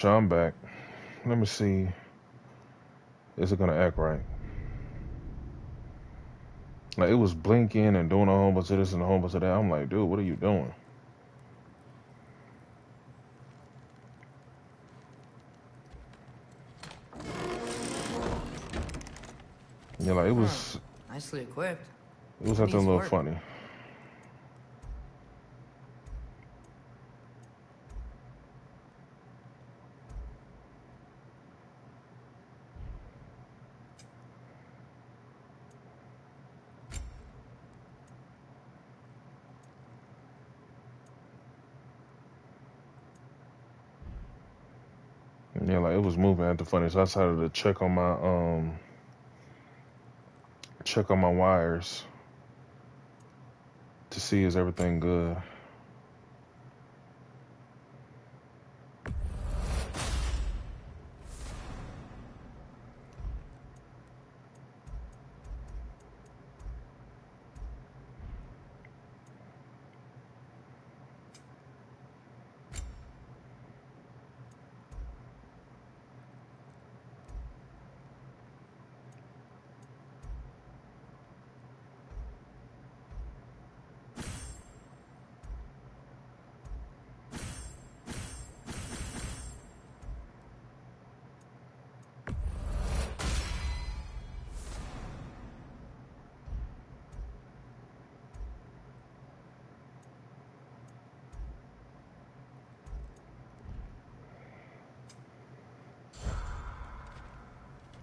So I'm back. Let me see. Is it gonna act right? Like it was blinking and doing a whole bunch of this and a whole bunch of that. I'm like, dude, what are you doing? Yeah, like it Huh. was. Nicely equipped. It was Who acting a needs little work? funny. Yeah, like it was moving acting funny. So I decided to check on my wires to see is everything good.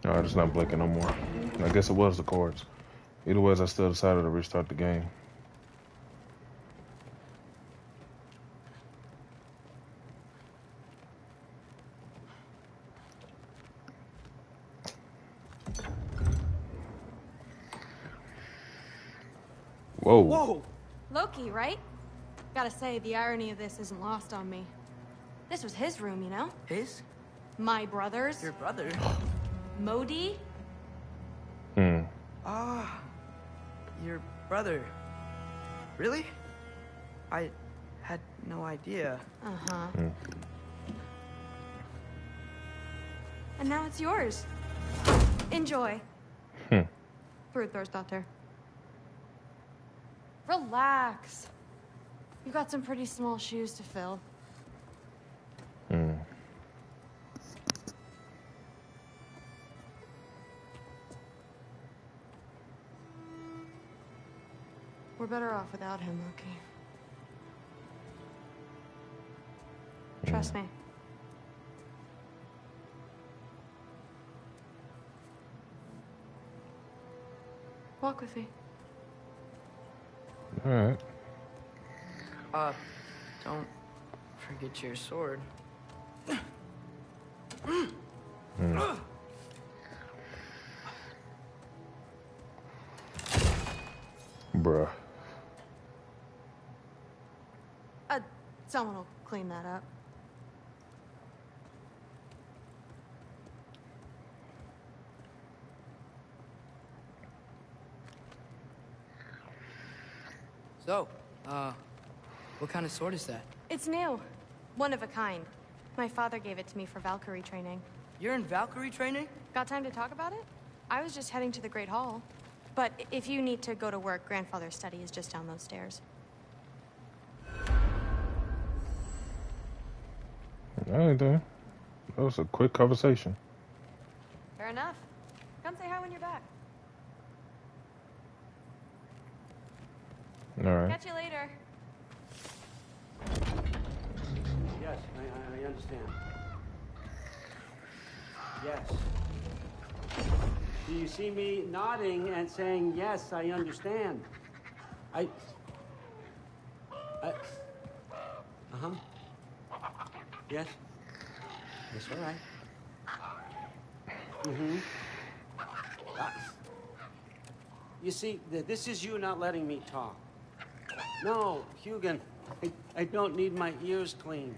Alright, it's not blinking no more. I guess it was the cords. Either way, I still decided to restart the game. Whoa. Whoa! Loki, right? Gotta say, the irony of this isn't lost on me. This was his room, you know? His? My brother's. Your brother? Modi? Hmm. Ah, your brother. Really? I had no idea. Uh-huh. Hmm. And now it's yours. Enjoy. Hmm. Daughter. Relax. You've got some pretty small shoes to fill. Hmm. We're better off without him, Loki. Trust me. Walk with me. Alright. Don't forget your sword. Bruh. Someone will clean that up. So, what kind of sword is that? It's new. One of a kind. My father gave it to me for Valkyrie training. You're in Valkyrie training? Got time to talk about it? I was just heading to the Great Hall. But if you need to go to work, grandfather's study is just down those stairs. Alright then. That was a quick conversation. Fair enough. Come say hi when you're back. Alright. Catch you later. Yes, I understand. Yes. Do you see me nodding and saying, yes, I understand? Uh-huh. Yes? Yes, all right. Mm-hmm. You see, this is you not letting me talk. No, Hugin, I don't need my ears cleaned.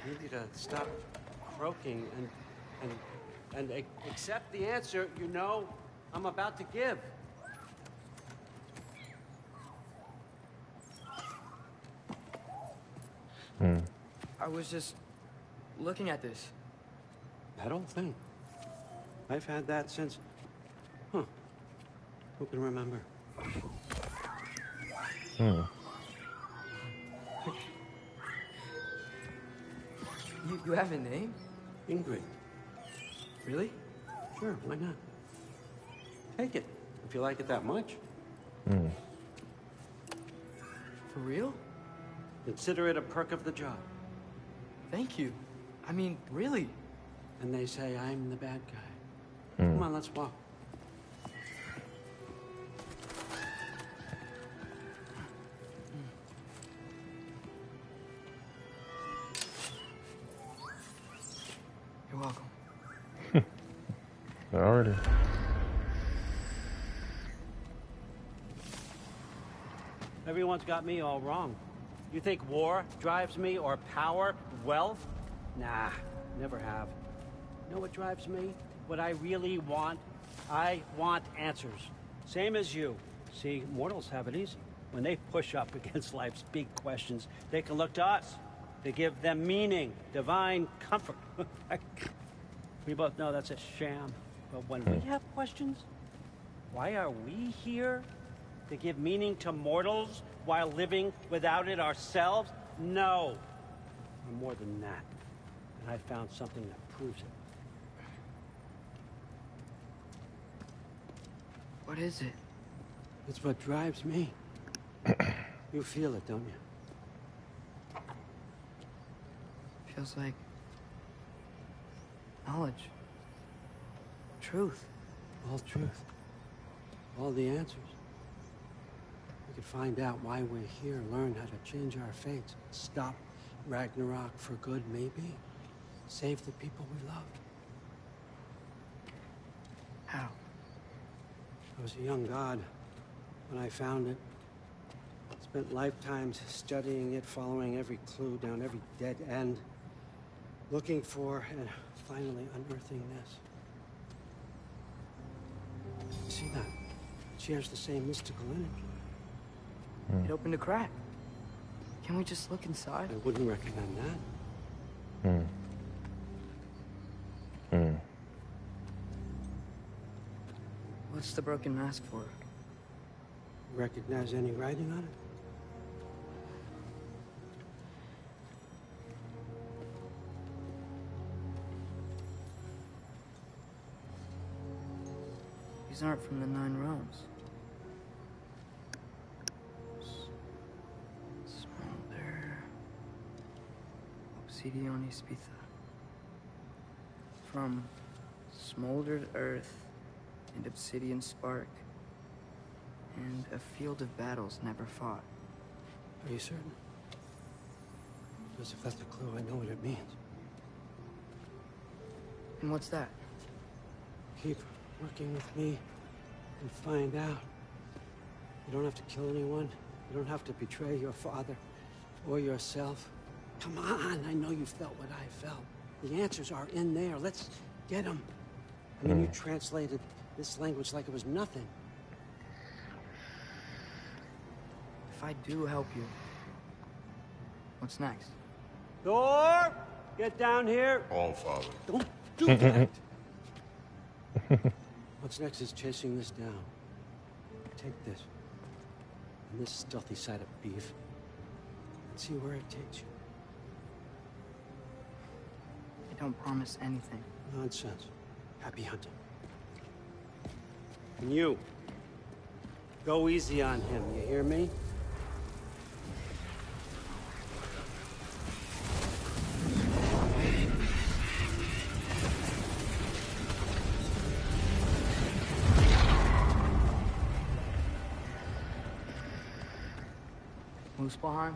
I need you to stop croaking and accept the answer you know I'm about to give. Hmm. I was just looking at this. That old thing. I've had that since... Huh. Who can remember? You have a name? Ingrid. Really? Sure, why not? Take it, if you like it that much. For real? Consider it a perk of the job. Thank you. I mean, really. And they say I'm the bad guy. Come on, let's walk. You're welcome. Already. Everyone's got me all wrong. You think war drives me, or power, wealth? Nah, never have. You know what drives me? What I really want? I want answers. Same as you. See, mortals have it easy. When they push up against life's big questions, they can look to us. They give them meaning, divine comfort. We both know that's a sham. But when we have questions, why are we here? To give meaning to mortals while living without it ourselves? No. We're more than that. And I found something that proves it. What is it? It's what drives me. You feel it, don't you? Feels like knowledge. Truth. All truth. All the answers. We could find out why we're here, learn how to change our fates, stop Ragnarok for good, maybe. Save the people we loved. How? I was a young god when I found it. Spent lifetimes studying it, following every clue down every dead end, looking for and finally unearthing this. See that? It shares the same mystical energy. It opened a crack. Can we just look inside? I wouldn't recommend that. What's the broken mask for? Recognize any writing on it? These aren't from the Nine Realms. Smolder. Obsidion Ispitha. From smoldered earth and obsidian spark. And a field of battles never fought. Are you certain? Because if that's a clue, I know what it means. And what's that? Keep working with me and find out. You don't have to kill anyone. You don't have to betray your father or yourself. Come on, I know you felt what I felt. The answers are in there. Let's get them. I mean, you translated this language like it was nothing. If I do help you, what's next? Thor, get down here. All father. Don't do that. What's next is chasing this down. Take this. And this stealthy side of beef. And see where it takes you. I don't promise anything. Nonsense. Happy hunting. And you. Go easy on him, you hear me? Muspelheim?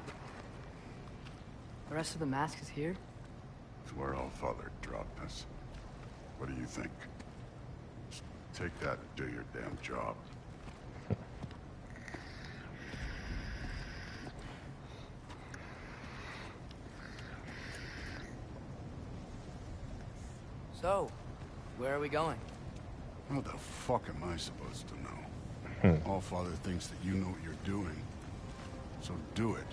The rest of the mask is here? It's where all father dropped us. What do you think? Just take that and do your damn job. So, where are we going? What the fuck am I supposed to know? All father thinks that you know what you're doing. So do it.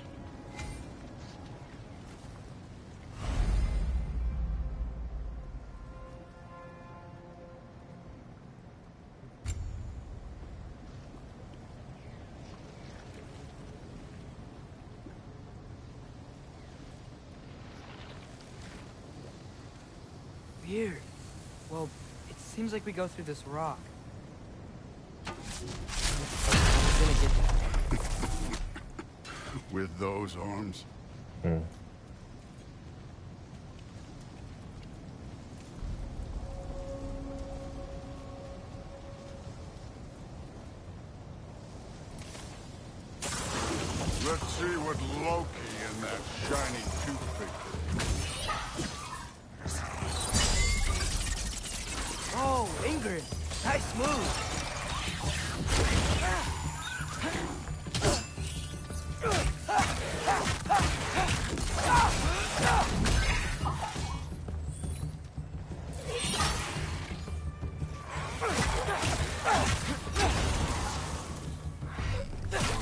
Weird. Well, it seems like we go through this rock. I'm gonna get that. With those arms? Hmm. Let's see what Loki and that shiny toothpick did. Oh, Ingrid. Nice move.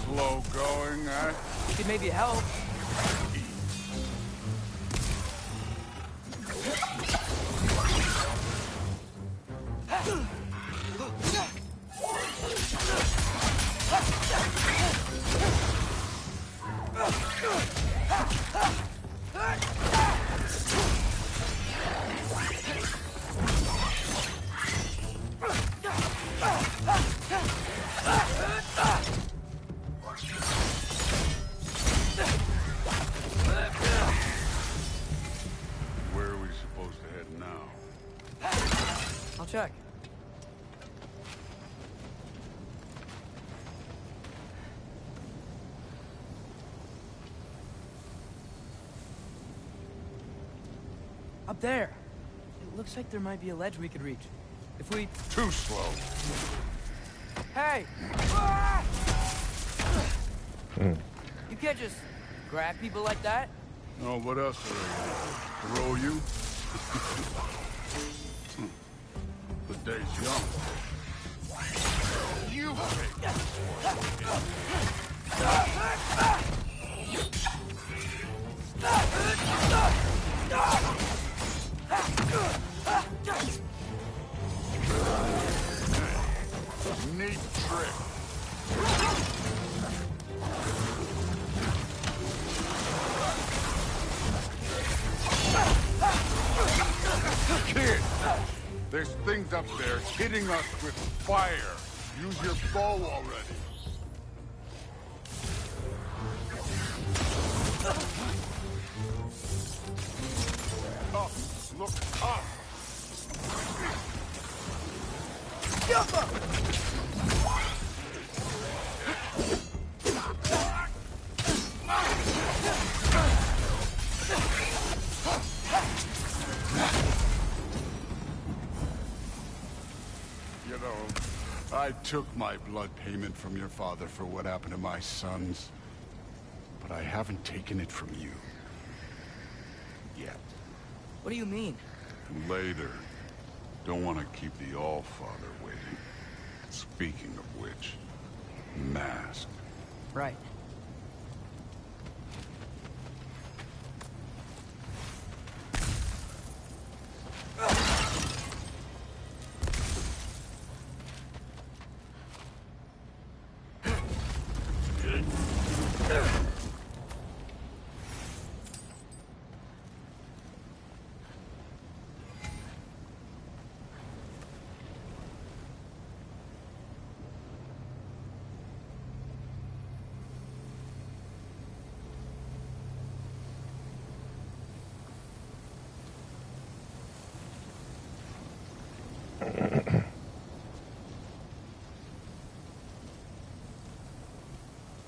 Slow going, eh? Could maybe help. Where are we supposed to head now? I'll check. Up there. It looks like there might be a ledge we could reach. If we... Too slow. Hey! You can't just grab people like that. Oh, what else are they gonna do? Throw you? The day's young. You neat trick. Kid, there's things up there hitting us with fire. Use your bow already. Up, look up. You know, I took my blood payment from your father for what happened to my sons, but I haven't taken it from you. Yet. What do you mean? Later. Don't want to keep the All-Father waiting. Speaking of which, mask. Right.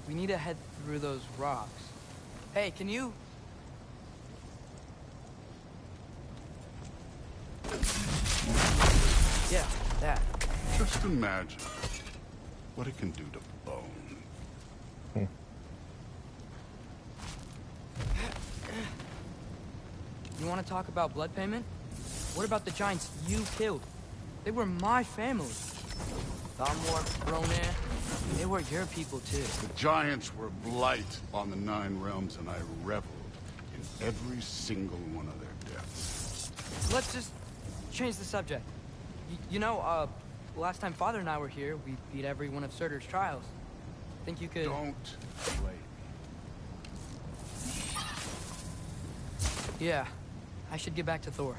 We need to head through those rocks. Hey, can you... Yeah, that. Just imagine what it can do to bone. You want to talk about blood payment? What about the giants you killed? They were my family. Thamor, Ronan, they were your people too. The giants were blight on the Nine Realms, and I reveled in every single one of their deaths. Let's just change the subject. You know, last time Father and I were here, we beat every one of Surtur's trials. Think you could... Don't play. Yeah, I should get back to Thor.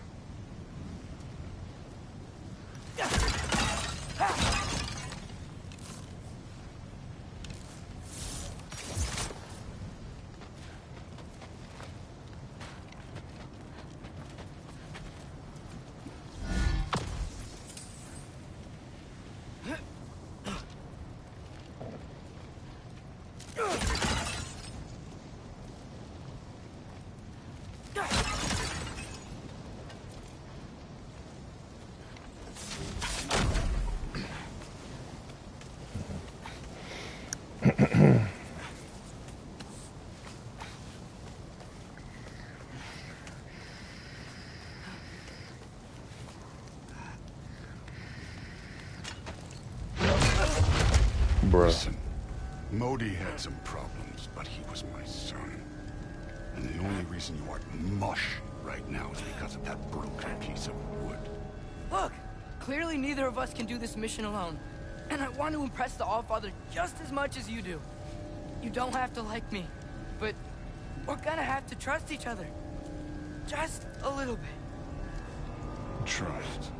Bruh. Listen, Modi had some problems, but he was my son. And the only reason you aren't mush right now is because of that broken piece of wood. Look, clearly neither of us can do this mission alone. And I want to impress the Allfather just as much as you do. You don't have to like me, but we're gonna have to trust each other. Just a little bit. Trust.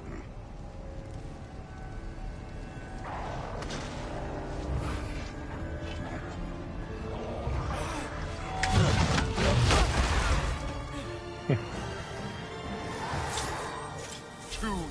Too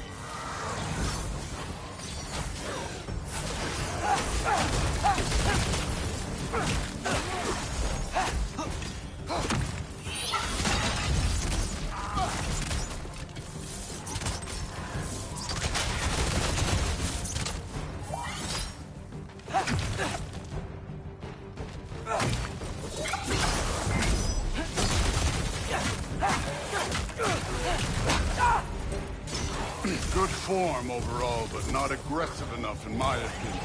good form overall, but not aggressive enough in my opinion.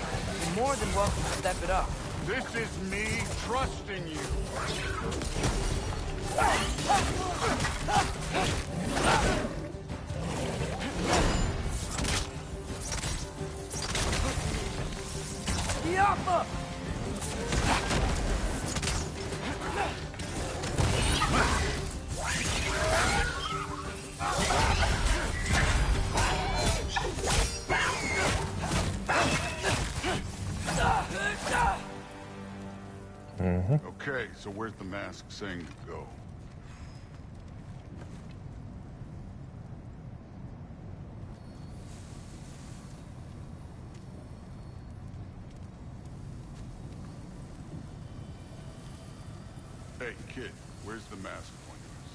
You're more than welcome to step it up. This is me trusting you. Yappa! Okay, so where's the mask saying to go? Hey, kid, where's the mask pointing us?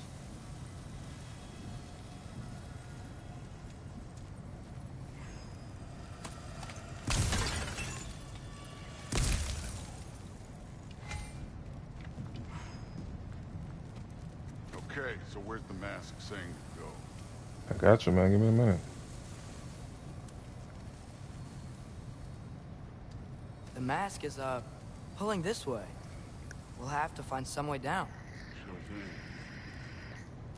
Okay, so where's the mask saying to go? I got you, man. Give me a minute. The mask is, pulling this way. We'll have to find some way down. Sure thing.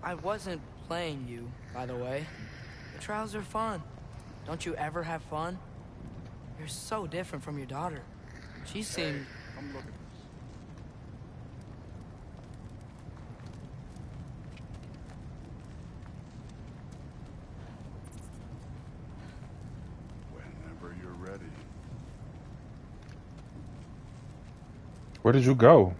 I wasn't playing you, by the way. The trials are fun. Don't you ever have fun? You're so different from your daughter. She seemed... Come look at this. Whenever you're ready. Where did you go?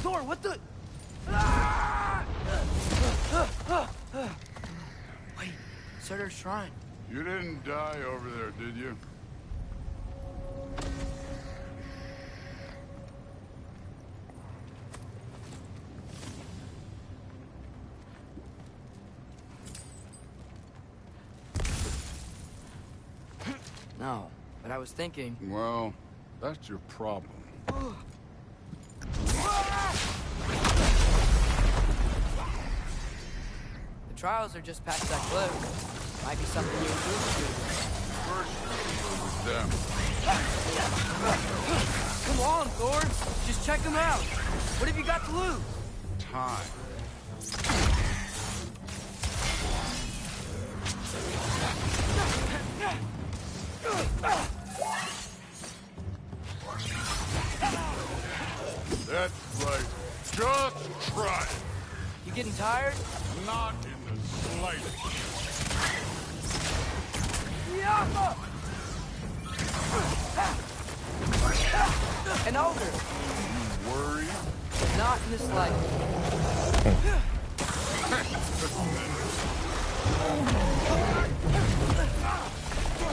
Thor, what the... Ah! Wait, Surtur's shrine. You didn't die over there, did you? No, but I was thinking... Well, that's your problem. The trials are just past that cliff. Might be something you improve First, with them. to. Come on, Thor. Just check them out. What have you got to lose? Time. That's right. Just try it. You getting tired? Not in the slightest. Yappa! An ogre. You worried? Not in the slightest.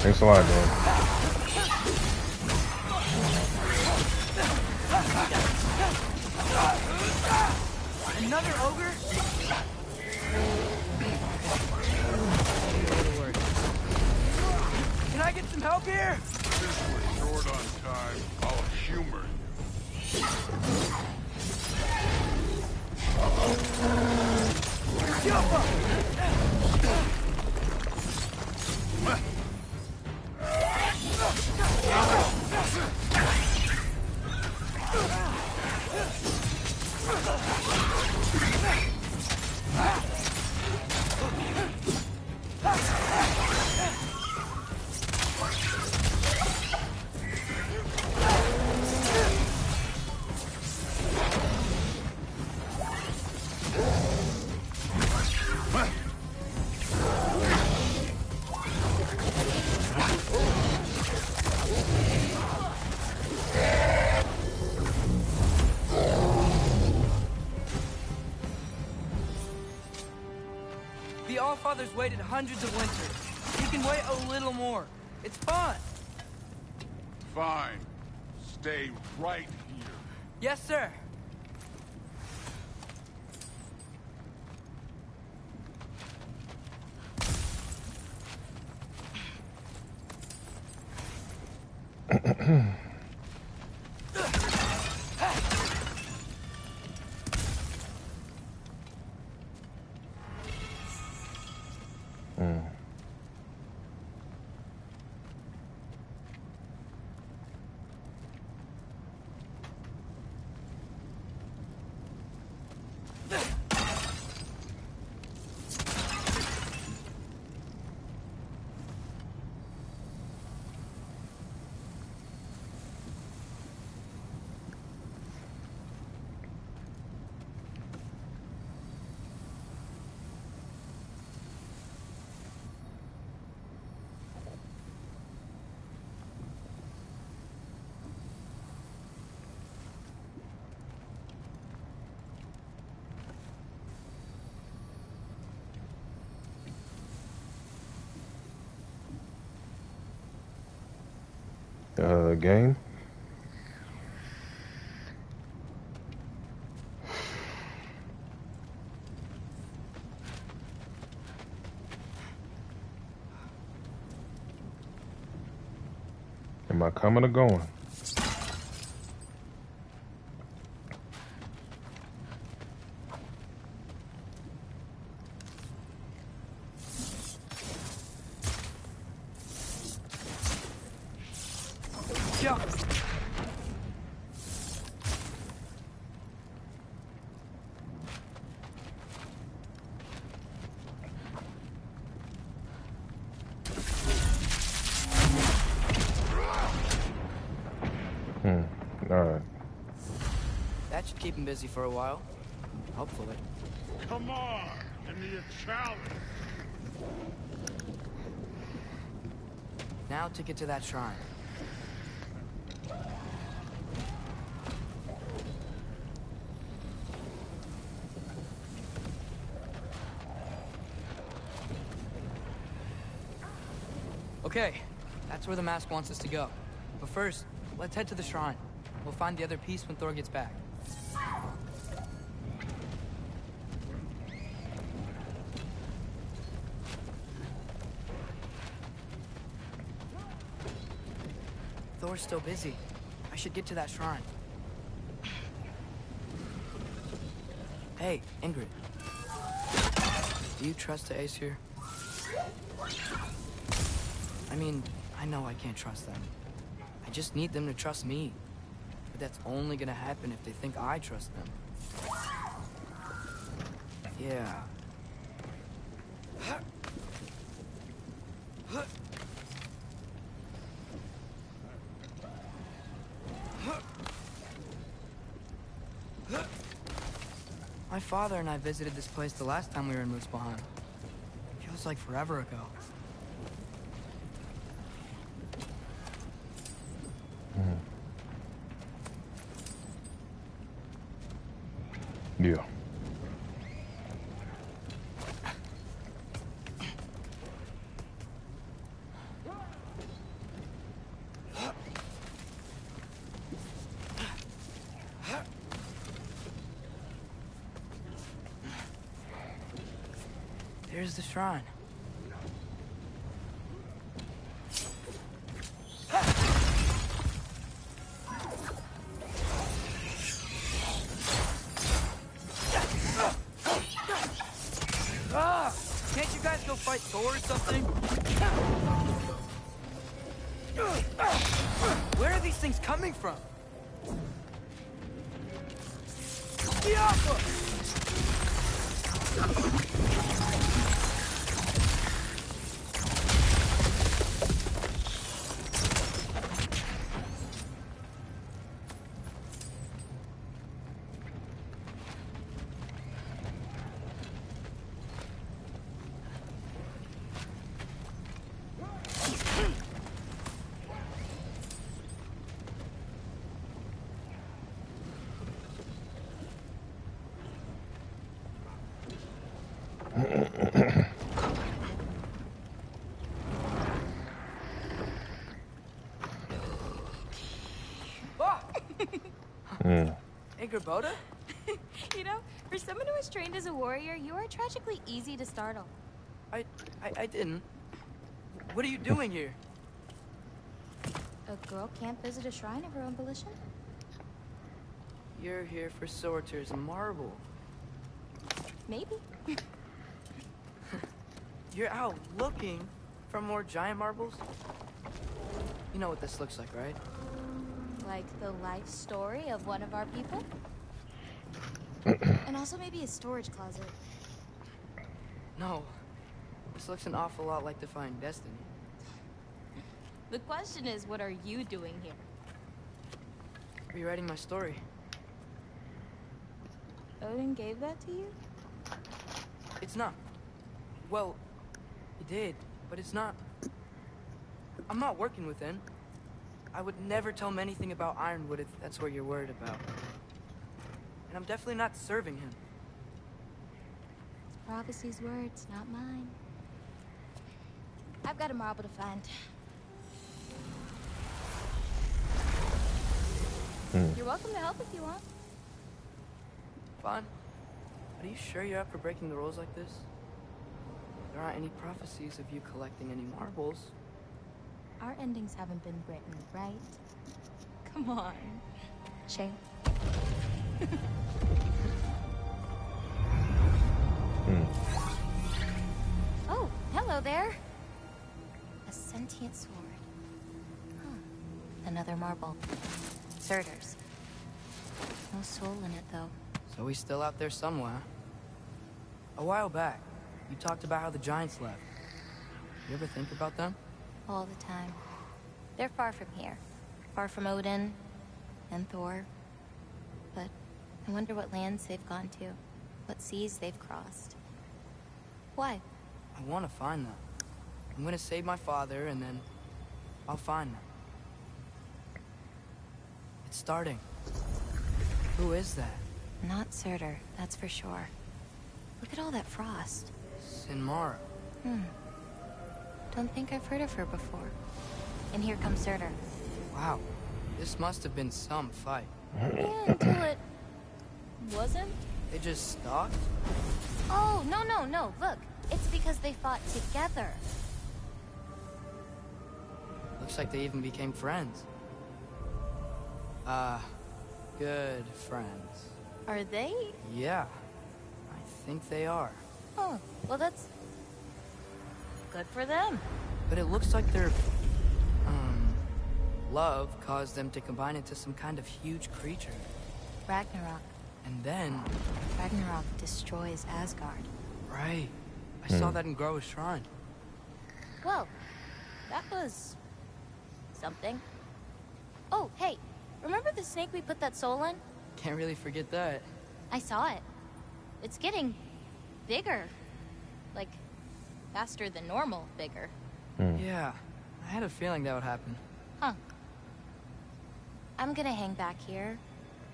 Thanks a lot, dude. Another ogre? Can I get some help here? Since we're short on time, I'll humor The Allfathers waited hundreds of winters. You can wait a little more. It's fun. Fine. Stay right here. Yes, sir. Game? Am I coming or going? Yeah. Alright. That should keep him busy for a while. Hopefully. Come on! Give me a challenge! Now to get to that shrine. Okay, that's where the mask wants us to go. But first, let's head to the shrine. We'll find the other piece when Thor gets back. Thor's still busy. I should get to that shrine. Hey, Ingrid. Do you trust the Aesir? I mean, I know I can't trust them. I just need them to trust me. But that's only gonna happen if they think I trust them. Yeah. My father and I visited this place the last time we were in Muspelheim. Feels like forever ago. Yeah. There's the shrine. Ah! Can't you guys go fight Thor or something? Where are these things coming from? Diablo! Hey, Gerboda? You know, for someone who was trained as a warrior, you are tragically easy to startle. I didn't. What are you doing here? A girl can't visit a shrine of her own volition? You're here for sorters and marble. Maybe. You're out looking for more giant marbles? You know what this looks like, right? Like the life story of one of our people? And also maybe a storage closet. No. This looks an awful lot like Defying Destiny. The question is, what are you doing here? Rewriting my story. Odin gave that to you? It's not. Well, he did, but it's not. I'm not working with him. I would never tell him anything about Ironwood if that's what you're worried about. And I'm definitely not serving him. It's prophecy's words, not mine. I've got a marble to find. You're welcome to help if you want. Fine. But are you sure you're up for breaking the rules like this? There aren't any prophecies of you collecting any marbles. Our endings haven't been written, right? Come on. Shane. Oh, hello there. A sentient sword. Huh. Another marble. Surters. No soul in it, though. So he's still out there somewhere. A while back, you talked about how the Giants left. You ever think about them? All the time. They're far from here. Far from Odin and Thor. But I wonder what lands they've gone to. What seas they've crossed. Why? I want to find them. I'm gonna save my father, and then I'll find them. It's starting. Who is that? Not Surtur, that's for sure. Look at all that frost. Sinmara. Don't think I've heard of her before. And here comes Surtur. Wow. This must have been some fight. Yeah, until it... wasn't? They just stalked? Oh, no. Look, it's because they fought together. Looks like they even became friends. Good friends. Are they? Yeah. I think they are. Oh, well that's... good for them. But it looks like their... love caused them to combine into some kind of huge creature. Ragnarok. And then... Ragnarok destroys Asgard. Right. I saw that in Groa's shrine. Well, that was... something. Oh, hey, remember the snake we put that soul in? Can't really forget that. I saw it. It's getting... bigger. Like, faster than normal bigger. Yeah, I had a feeling that would happen. Huh. I'm gonna hang back here.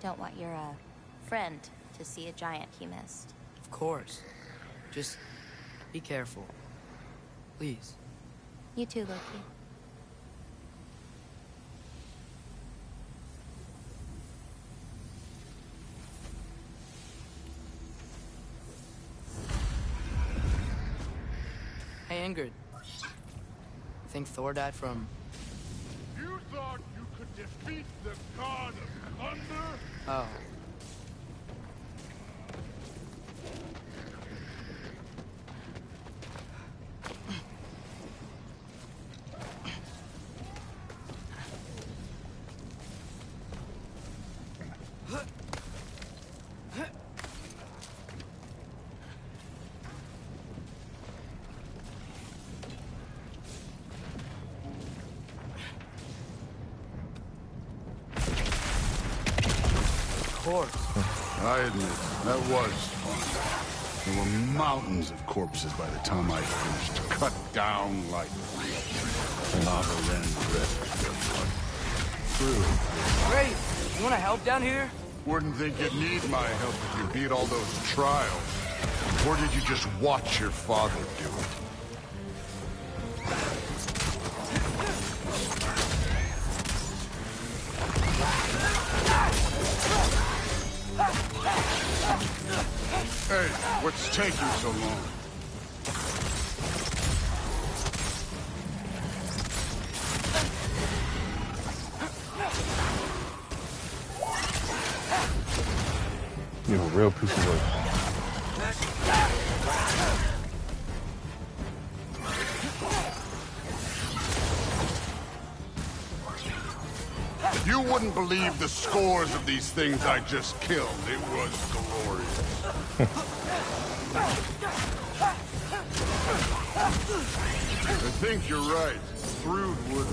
Don't want your, friend to see a giant he missed. Of course. Just be careful. Please. You too, Loki. Hey, Ingrid. Think Thor died from... You thought you could defeat the god of thunder? Oh. course. I admit, that was fun. There were mountains of corpses by the time I finished, cut down like lava ran red with their blood. True. Great. You want to help down here? Wouldn't think you'd need my help if you beat all those trials. Or did you just watch your father do it? Hey, what's taking so long? You're a real piece of work. You wouldn't believe the scores of these things I just killed. It was glorious. I think you're right. Thrude would.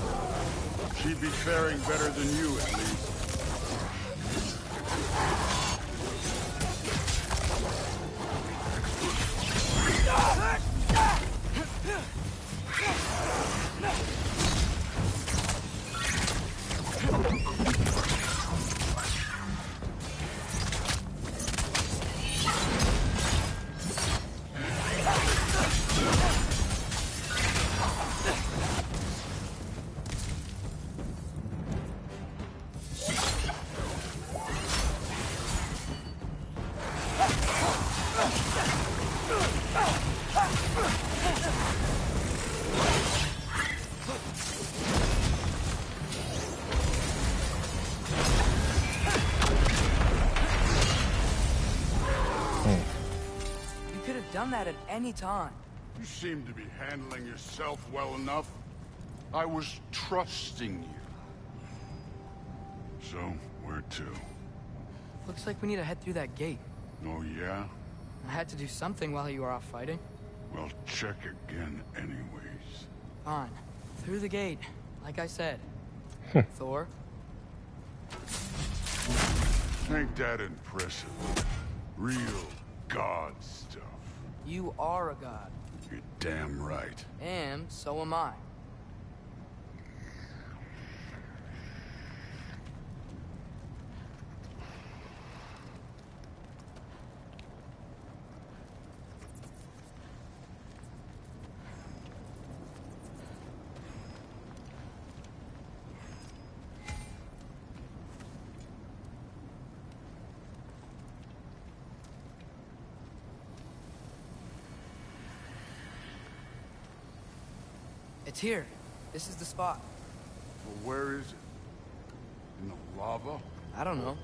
She'd be faring better than you, at least. Done that at any time. You seem to be handling yourself well enough. I was trusting you. So, where to? Looks like we need to head through that gate. Oh, yeah? I had to do something while you were off fighting. Well, check again anyways. Fine. Through the gate, like I said. Thor? Ain't that impressive? Real god stuff. You are a god. You're damn right. And so am I. It's here. This is the spot. Well, where is it? In the lava? I don't know.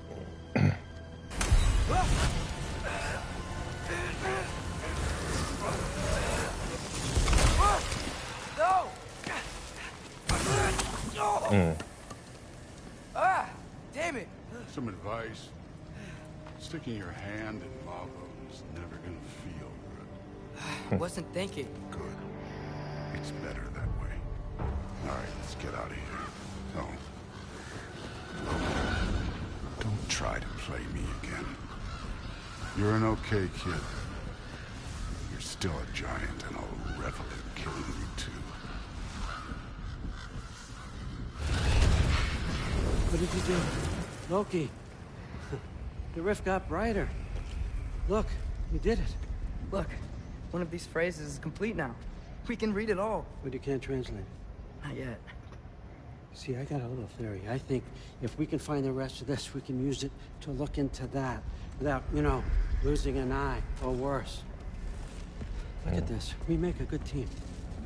No! Ah! Damn it! Some advice. Sticking your hand in lava is never gonna feel good. I wasn't thinking. Good. It's better that way. All right, let's get out of here. Don't try to play me again. You're an okay kid. You're still a giant, and I'll revel in killing you too. What did you do? Loki. The rift got brighter. Look, you did it. Look, one of these phrases is complete now. We can read it all. But you can't translate. Not yet. See, I got a little theory. I think if we can find the rest of this, we can use it to look into that without, you know, losing an eye or worse. Look at this. We make a good team.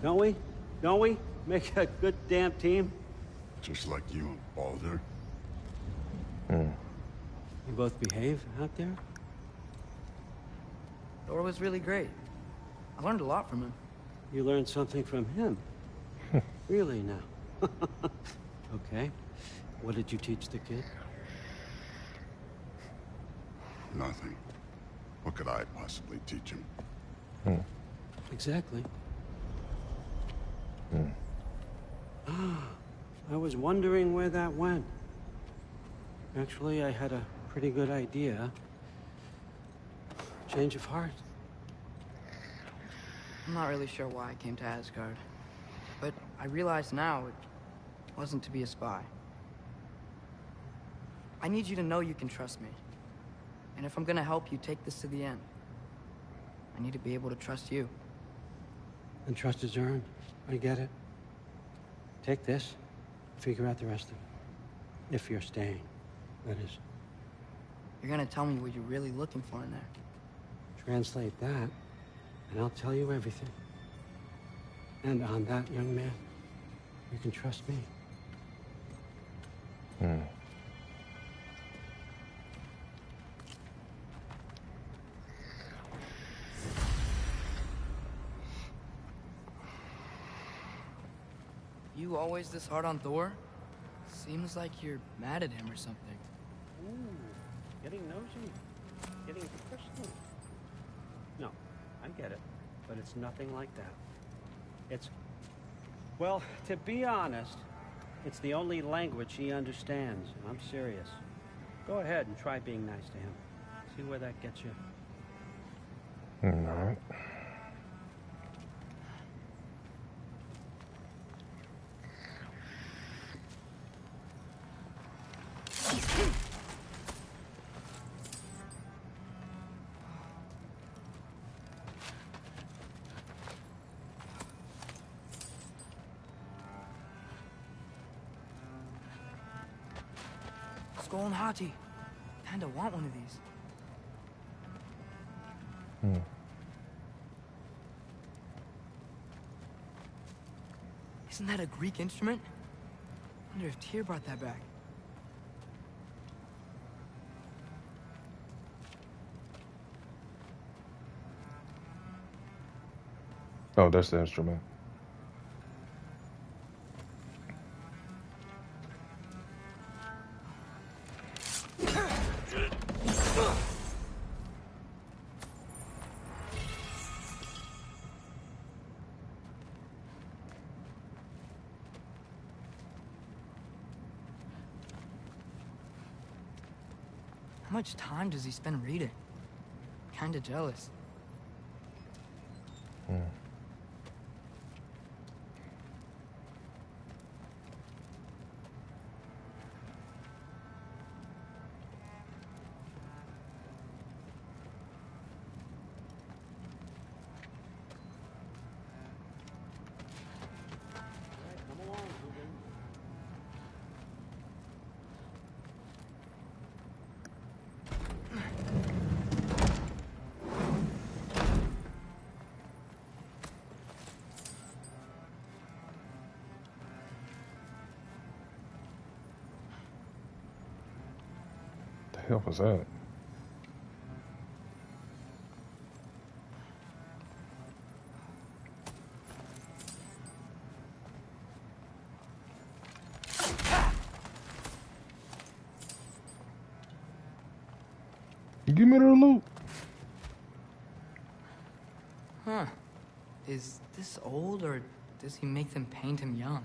Don't we? Don't we? Make a good damn team? Just like you and Baldur. You both behave out there? Thor was really great. I learned a lot from him. You learned something from him? Really now? Okay. What did you teach the kid? Nothing. What could I possibly teach him? Exactly. I was wondering where that went. Actually, I had a Pretty good idea. Change of heart. I'm not really sure why I came to Asgard, but I realize now it wasn't to be a spy. I need you to know you can trust me. And if I'm gonna help you take this to the end, I need to be able to trust you. And trust is earned. I get it. Take this, figure out the rest of it. If you're staying, that is. You're gonna tell me what you're really looking for in there. Translate that, and I'll tell you everything. And on that, young man, you can trust me. You always this hard on Thor? Seems like you're mad at him or something. Ooh, getting nosy. Getting personal. No, I get it. But it's nothing like that. It's... Well, to be honest, it's the only language he understands, and I'm serious. Go ahead and try being nice to him. See where that gets you. All right. Skull and Hati. Kinda want one of these. Isn't that a Greek instrument? Wonder if Tyr brought that back. Oh, that's the instrument. How much time does he spend reading? Kinda jealous. Come along, Ruben. The hell was that? Give me the loot. Huh. Is this old, or does he make them paint him young?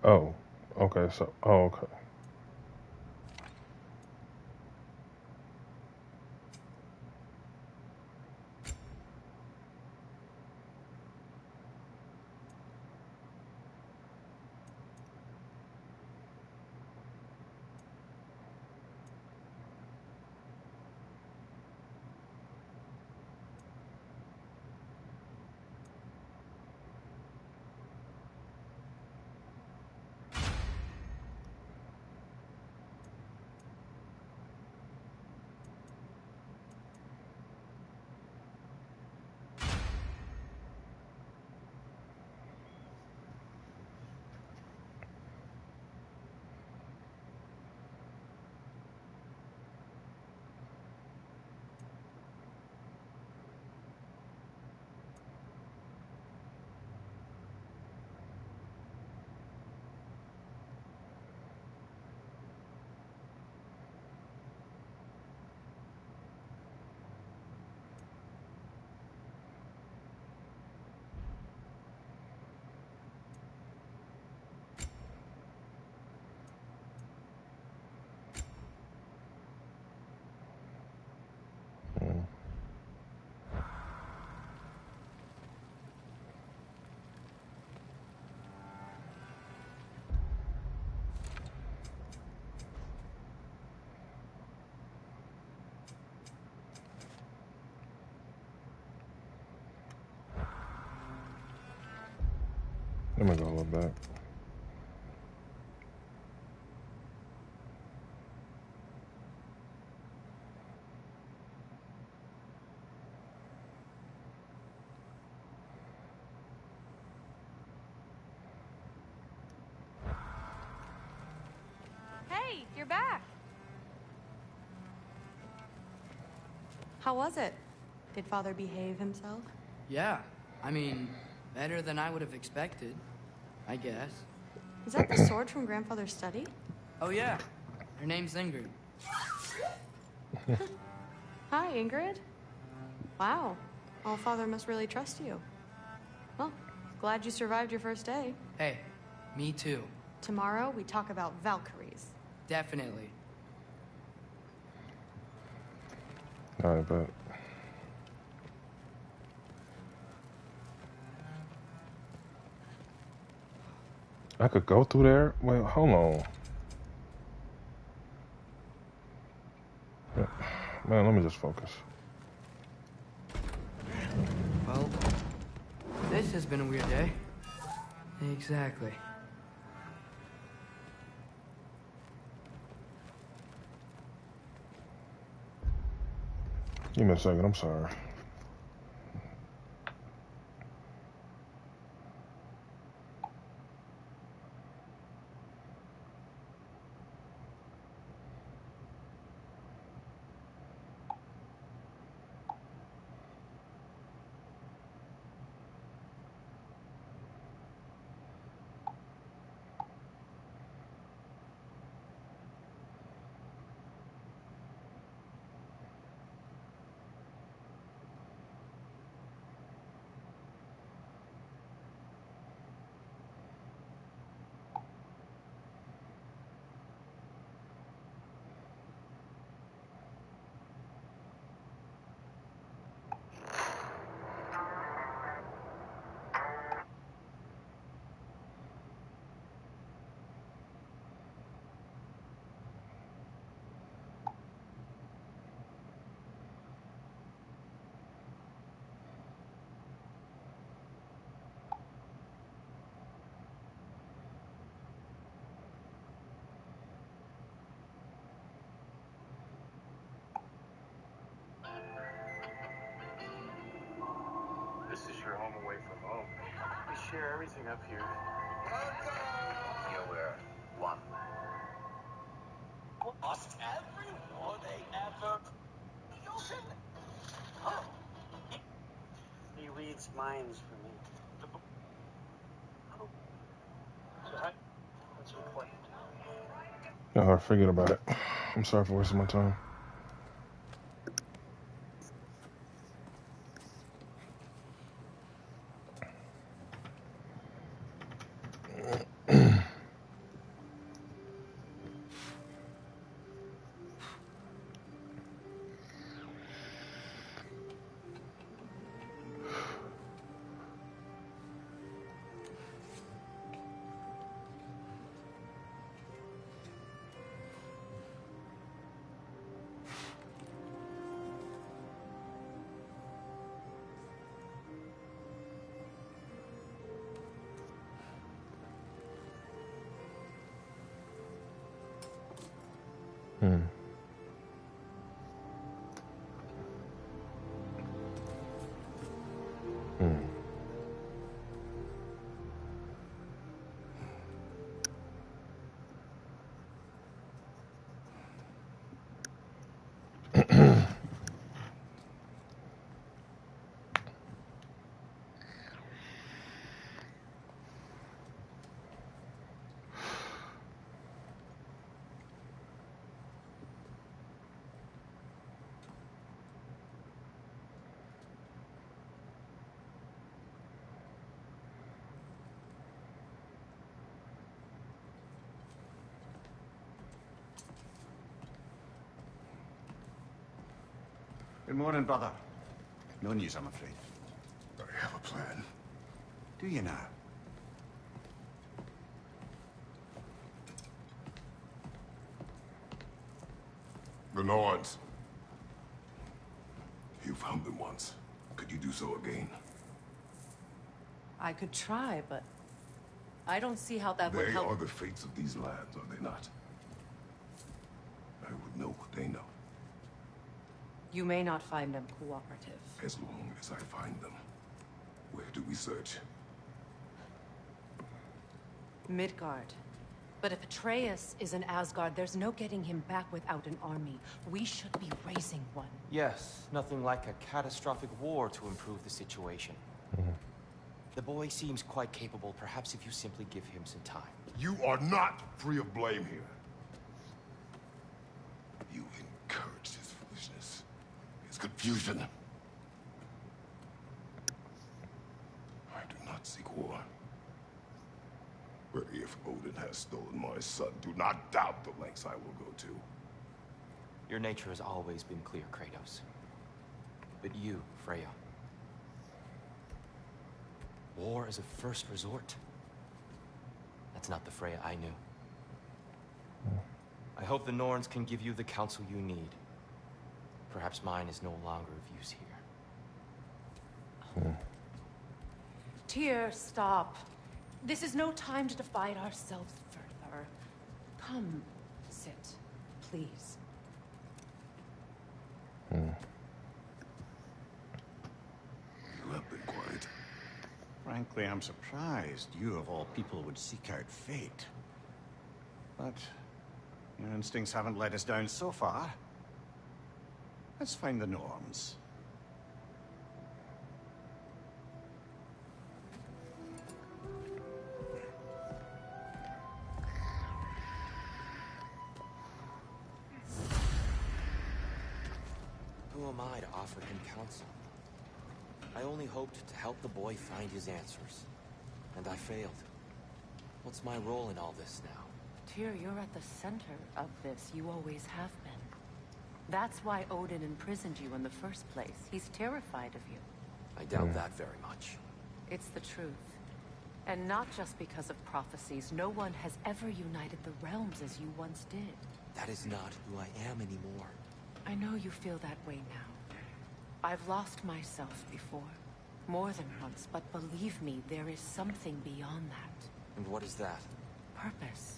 Oh, okay. So, oh, okay. Let me go a little bit. Hey, you're back. How was it? Did Father behave himself? Yeah, I mean, better than I would have expected, I guess. Is that the sword from Grandfather's study? Oh yeah, her name's Ingrid. Hi, Ingrid. Wow. All Father must really trust you. Well, glad you survived your first day. Hey, me too. Tomorrow, we talk about Valkyries. Definitely. All right, but I could go through there. Wait, hold on. Yeah. Man, let me just focus. Well, this has been a weird day. Exactly. Give me a second, I'm sorry. This is your home away from home. We share everything up here. You're where? One. Lost every war they ever. He reads minds for me. What's important? I forget about it. I'm sorry for wasting my time. Hmm. Hmm. Good morning, brother. No news, I'm afraid. I have a plan. Do you now? The Nords. You found them once. Could you do so again? I could try, but I don't see how that would They help. are the fates of these lands, are they not? I would know what they know, You may not find them cooperative. as long as I find them. Where do we search? Midgard. But if Atreus is in Asgard, there's no getting him back without an army. We should be raising one. Yes, nothing like a catastrophic war to improve the situation. The boy seems quite capable. Perhaps if you simply give him some time. You are not free of blame here. You encouraged his foolishness, his confusion. I do not seek war. But if Odin has stolen my son, do not doubt the lengths I will go to. Your nature has always been clear, Kratos. But you, Freya. War is a first resort. That's not the Freya I knew. I hope the Norns can give you the counsel you need. Perhaps mine is no longer of use here. Tyr, stop. This is no time to divide ourselves further. Come, sit, please. You have been quiet. Frankly, I'm surprised you of all people would seek out fate. But your instincts haven't let us down so far. Let's find the Norns. Who am I to offer him counsel? I only hoped to help the boy find his answers. And I failed. What's my role in all this now? Tyr, you're at the center of this. You always have been. That's why Odin imprisoned you in the first place. He's terrified of you. I doubt that very much. It's the truth. And not just because of prophecies. No one has ever united the realms as you once did. That is not who I am anymore. I know you feel that way now. I've lost myself before. More than once, but believe me, there is something beyond that. And what is that? Purpose.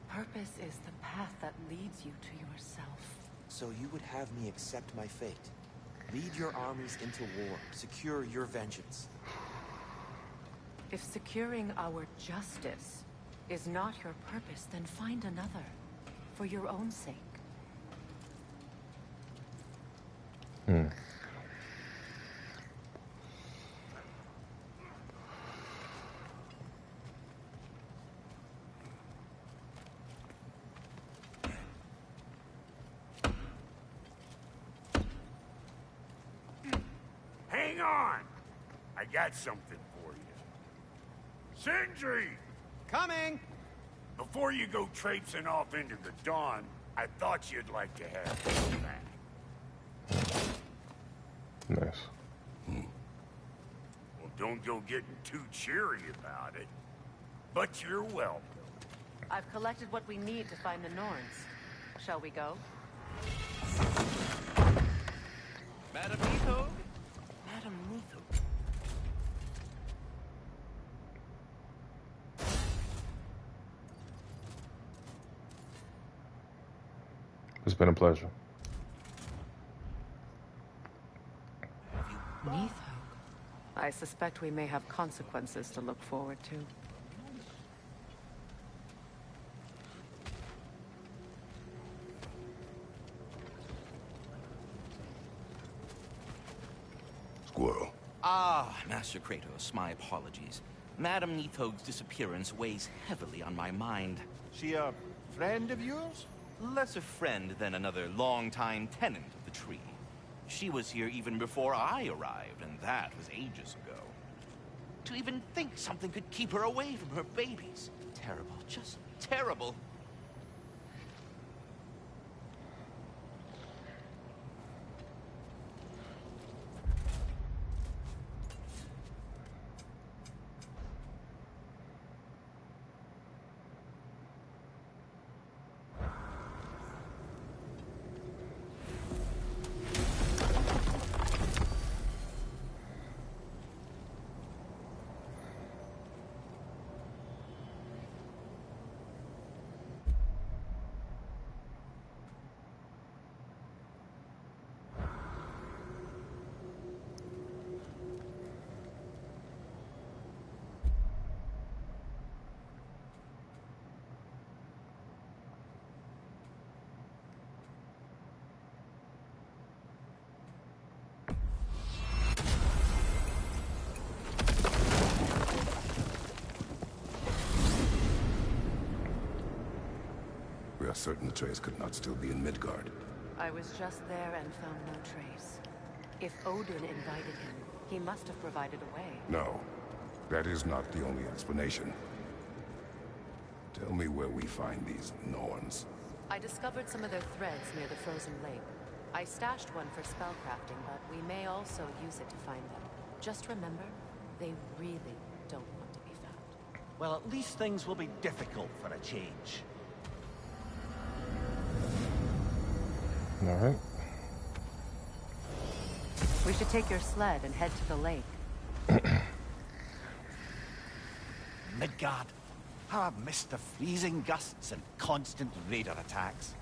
Purpose is the path that leads you to yourself. So you would have me accept my fate? Lead your armies into war, secure your vengeance. If securing our justice is not your purpose, then find another. For your own sake. Hang on! I got something for you. Sindri! Coming! Before you go traipsing off into the dawn, I thought you'd like to have this back. Nice. Well, don't go getting too cheery about it. But you're welcome. I've collected what we need to find the Norns. Shall we go? Madam Nito? Madam Nito. It's been a pleasure. Neathog. I suspect we may have consequences to look forward to. Squirrel. Ah, Master Kratos, my apologies. Madam Nithog's disappearance weighs heavily on my mind. She a friend of yours? Less a friend than another longtime tenant of the tree. She was here even before I arrived, and that was ages ago. To even think something could keep her away from her babies. Terrible, just terrible. certain the trace could not still be in Midgard. I was just there and found no trace. If Odin invited him, he must have provided a way. No, that is not the only explanation. Tell me where we find these Norns. I discovered some of their threads near the frozen lake. I stashed one for spellcrafting, but we may also use it to find them. Just remember, they really don't want to be found. Well, at least things will be difficult for a change. All right. We should take your sled and head to the lake. Midgard. How I've missed the freezing gusts and constant raider attacks.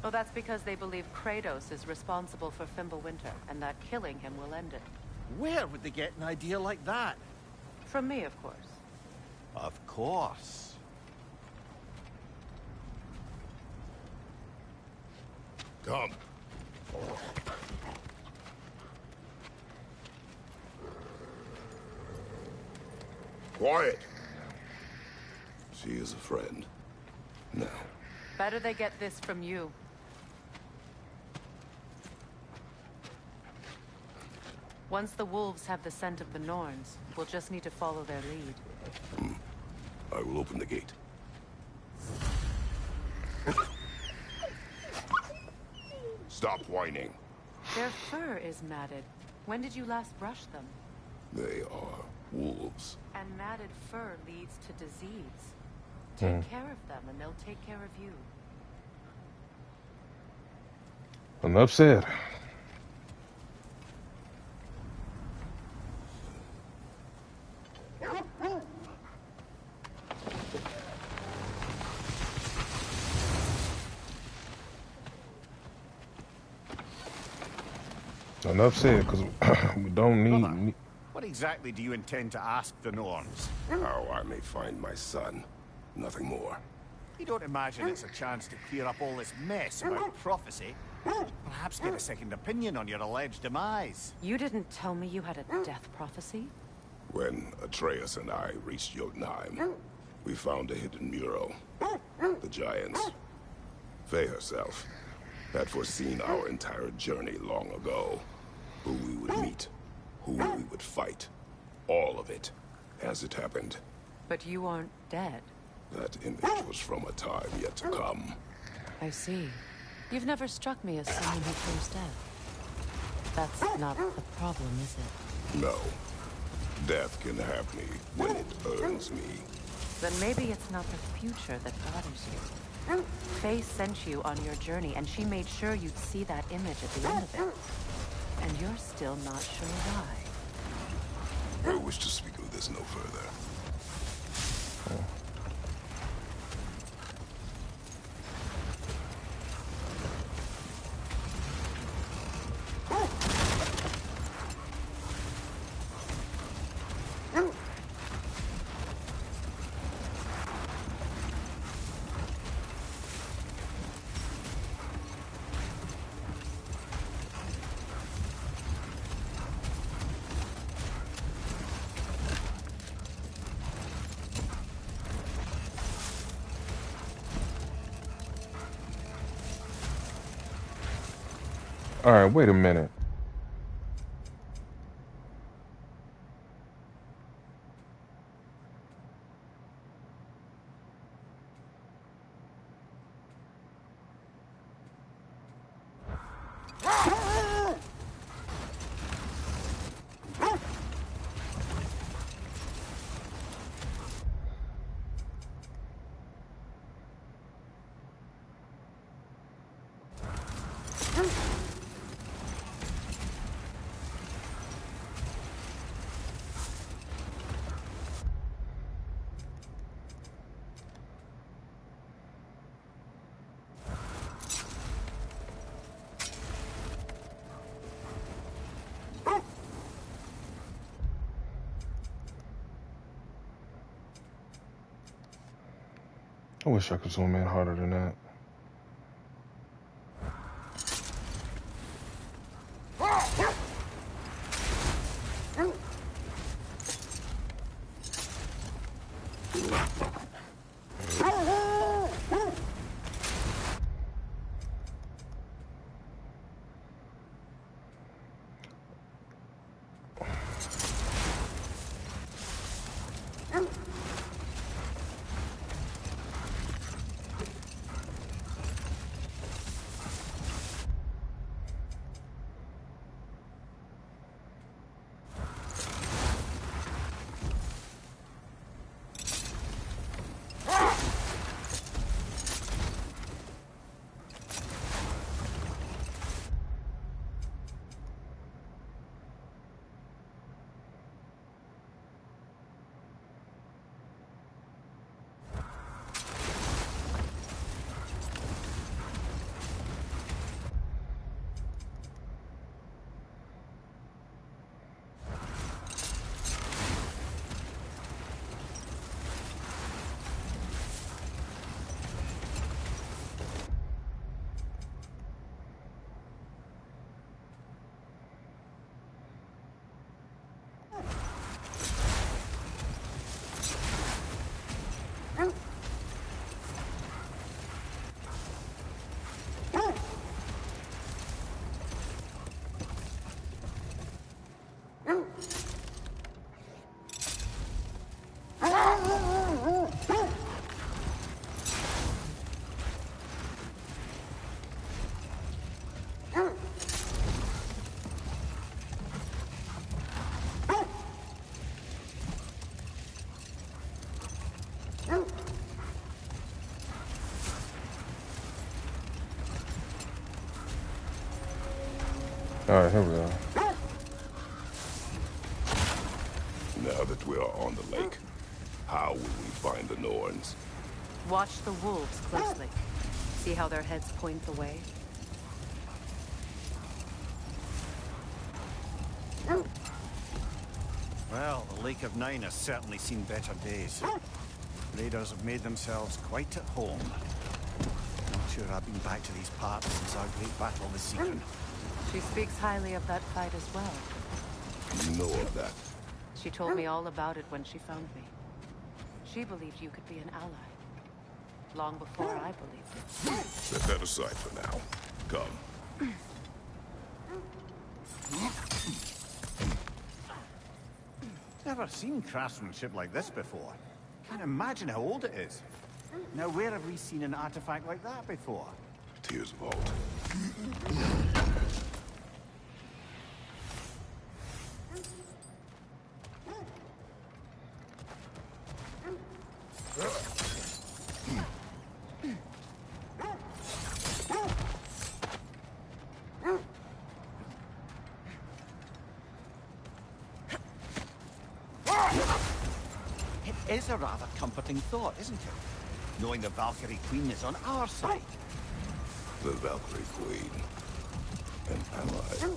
Well, that's because they believe Kratos is responsible for Fimbulwinter, and that killing him will end it. Where would they get an idea like that? From me, of course. Of course. Come. Quiet. She is a friend. Now. Better they get this from you. Once the wolves have the scent of the Norns, we'll just need to follow their lead. I will open the gate. Stop whining. Their fur is matted. When did you last brush them? They are wolves. And matted fur leads to disease. Take care of them, and they'll take care of you. Enough said. Enough said, because we don't need... What exactly do you intend to ask the Norns? How I may find my son. Nothing more. You don't imagine it's a chance to clear up all this mess about prophecy? Perhaps get a second opinion on your alleged demise. You didn't tell me you had a death prophecy? When Atreus and I reached Jotunheim, we found a hidden mural. The Giants, Faye herself, had foreseen our entire journey long ago. Who we would meet, who we would fight. All of it, as it happened. But you aren't dead. That image was from a time yet to come. I see. You've never struck me as someone who fears death. That's not the problem, is it? No. Death can have me when it earns me. Then maybe it's not the future that bothers you. Faye sent you on your journey, and she made sure you'd see that image at the end of it. And you're still not sure why. I wish to speak of this no further. All right, wait a minute. I wish I could zoom in harder than that. Alright, here we go. Now that we are on the lake, how will we find the Norns? Watch the wolves closely. See how their heads point the way? Well, the Lake of Nine has certainly seen better days. Raiders have made themselves quite at home. Not sure I've been back to these parts since our great battle with Seekron. She speaks highly of that fight as well. You know of that? She told me all about it when she found me. She believed you could be an ally. Long before I believed it. Set that aside for now. Come. Never seen craftsmanship like this before. Can't imagine how old it is. Now, where have we seen an artifact like that before? Tears Vault. It is a rather comforting thought, isn't it? Knowing the Valkyrie Queen is on our side. The Valkyrie Queen. An ally.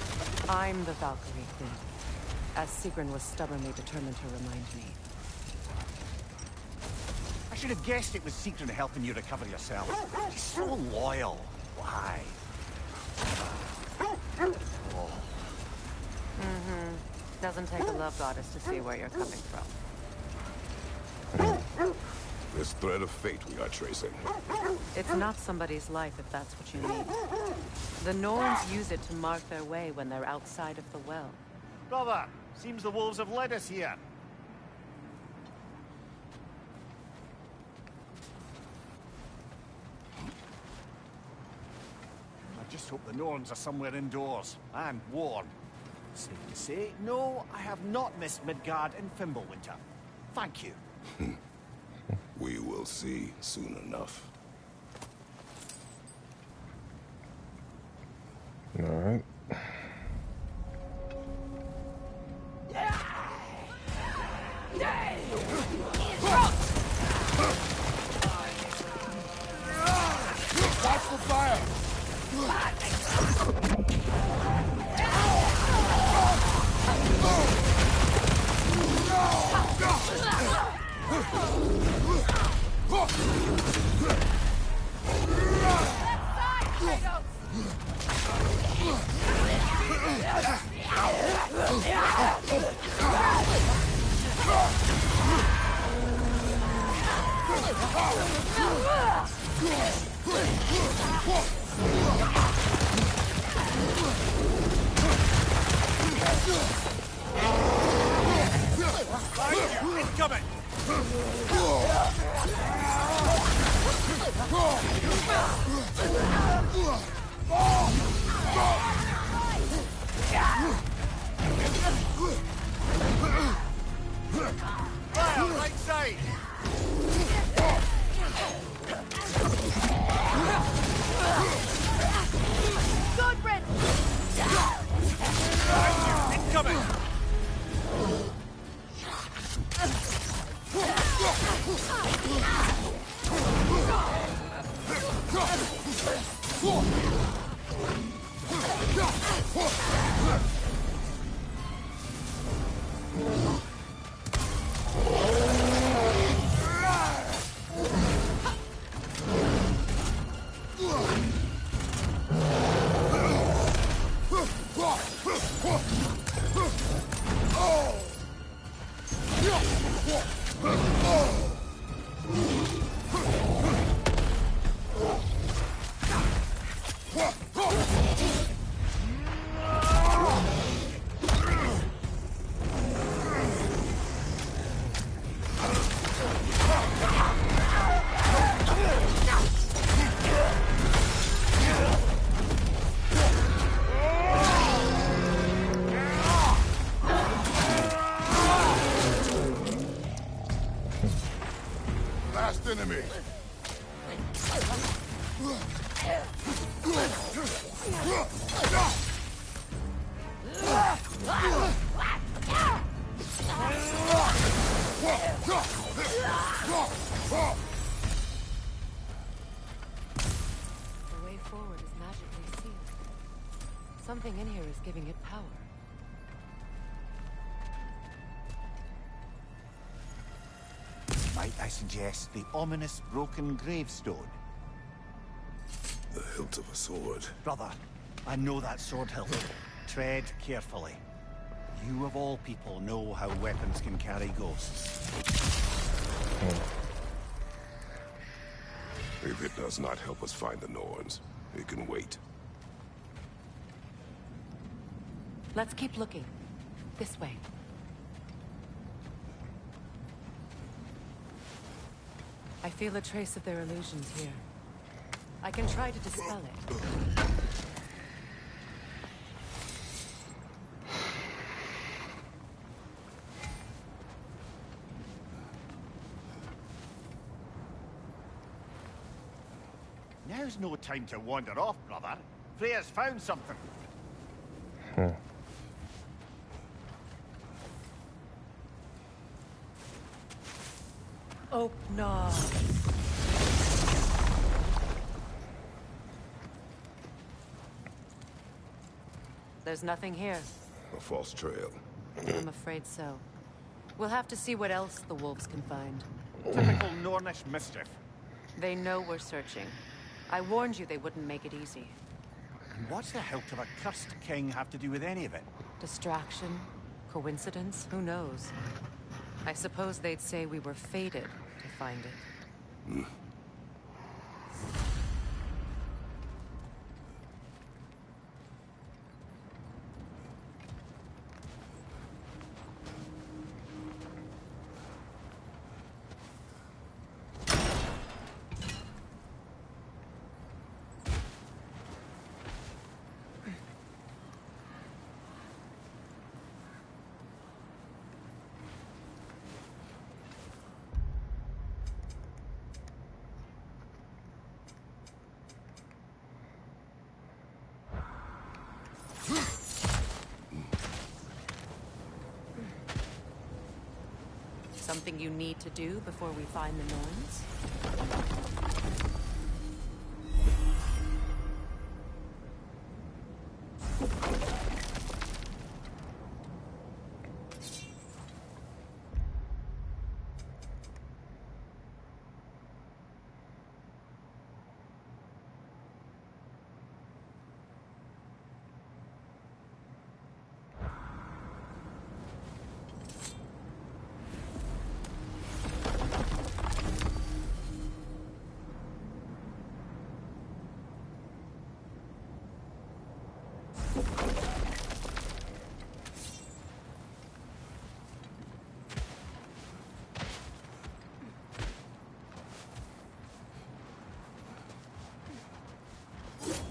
I'm the Valkyrie Queen, as Seekron was stubbornly determined to remind me. I should have guessed it was Seekron helping you recover yourself. She's so loyal. Why? Oh. Doesn't take a love goddess to see where you're coming from. This thread of fate we are tracing. It's not somebody's life if that's what you mean. The Norns use it to mark their way when they're outside of the well. Brother, seems the wolves have led us here. I just hope the Norns are somewhere indoors and warm. Safe to say, no, I have not missed Midgard in Fimbulwinter. Thank you. We will see soon enough. Alright. Watch the fire! Incoming! Fire, right side! Something in here is giving it power. Might I suggest the ominous broken gravestone? The hilt of a sword. Brother, I know that sword hilt. Tread carefully. You of all people know how weapons can carry ghosts. If it does not help us find the Norns, it can wait. Let's keep looking. This way. I feel a trace of their illusions here. I can try to dispel it. Now's no time to wander off, brother. Freya's found something. Oh, no. There's nothing here. A false trail. I'm afraid so. We'll have to see what else the wolves can find. Typical Nornish mischief. They know we're searching. I warned you they wouldn't make it easy. And what's the hilt of a cursed king have to do with any of it? Distraction? Coincidence? Who knows? I suppose they'd say we were fated to find it. Something you need to do before we find the Norns?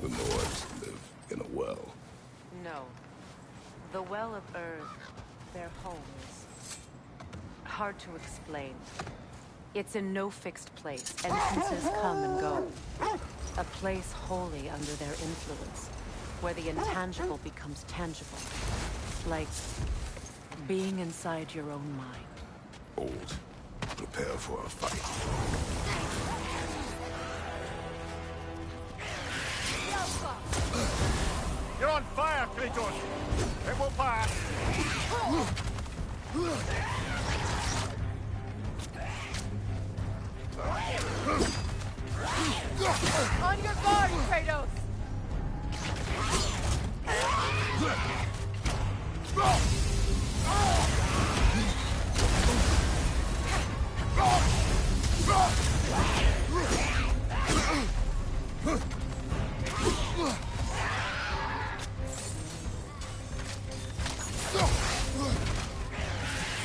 The Norns live in a well. No. The Well of Earth, their home, is hard to explain. It's in no fixed place. Entrances come and go. A place wholly under their influence, where the intangible becomes tangible. Like being inside your own mind. Old. Prepare for a fight. You're on fire, Kratos! It will pass! On your guard, Kratos!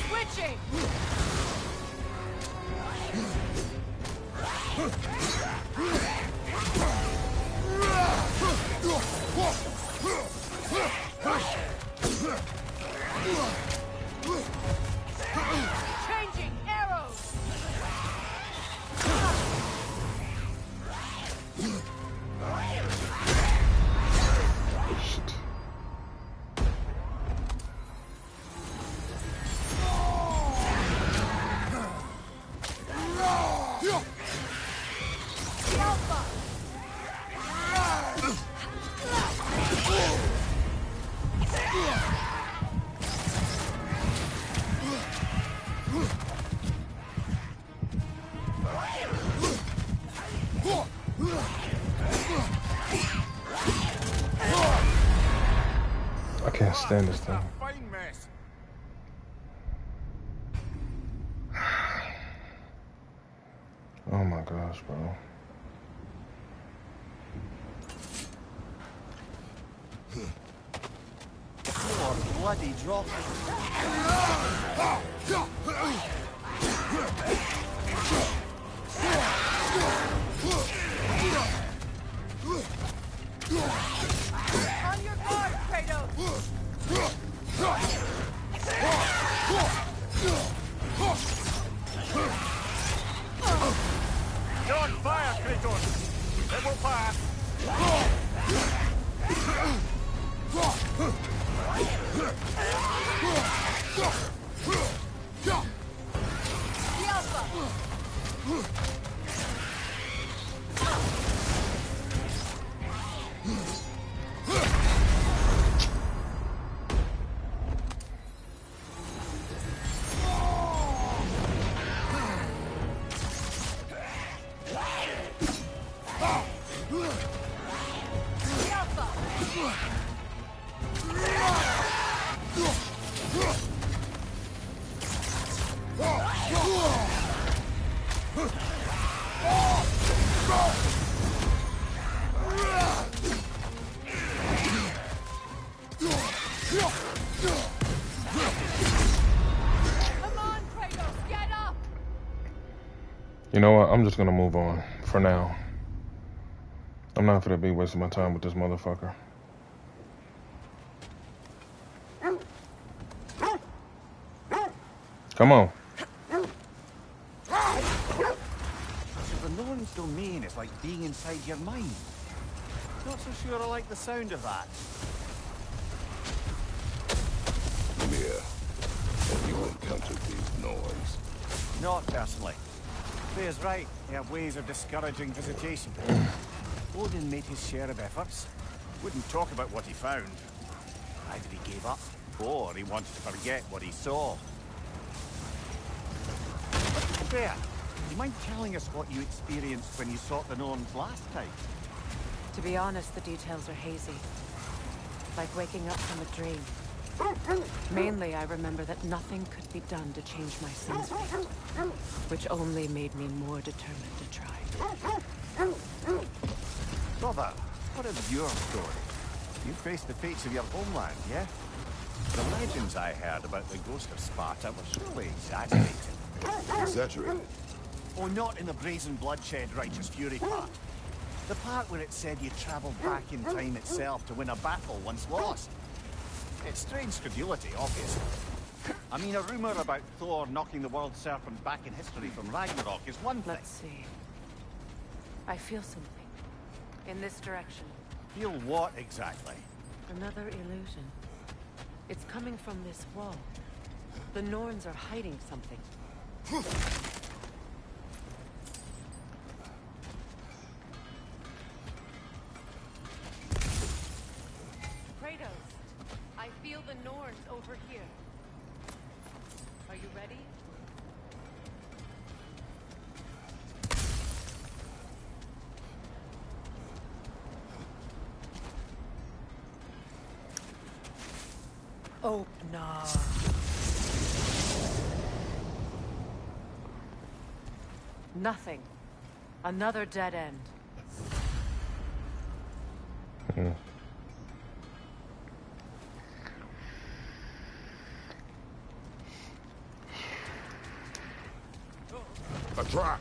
Switching! Changing arrows! Shit. I can't stand this thing. Oh my gosh, bro. Poor bloody drop. On your guard, Kratos! You're on fire, Kratos! It will pass! The Alpha! You know what? I'm just gonna move on for now. I'm not gonna be wasting my time with this motherfucker. Come on. The Norn's domain is like being inside your mind. Not so sure I like the sound of that. Mir, have you encountered these Norns? Not personally. Faye's right. They have ways of discouraging visitation. Odin made his share of efforts. Wouldn't talk about what he found. Either he gave up, or he wanted to forget what he saw. Faye, do you mind telling us what you experienced when you sought the Norns last time? To be honest, the details are hazy. Like waking up from a dream. Mainly, I remember that nothing could be done to change my son's fate, which only made me more determined to try. Brother, what is your story? You faced the fates of your homeland, yeah? The legends I heard about the ghost of Sparta were surely exaggerated. Exaggerated? Oh, not in the brazen bloodshed righteous fury part. The part where it said you travelled back in time itself to win a battle once lost. It's strange credulity, obviously. I mean, a rumour about Thor knocking the world serpent back in history from Ragnarok is one thing. Let's see. I feel something. In this direction. Feel what, exactly? Another illusion. It's coming from this wall. The Norns are hiding something. Kratos, I feel the Norns over here. Are you ready? Oh, no. Nothing. Another dead end. A trap!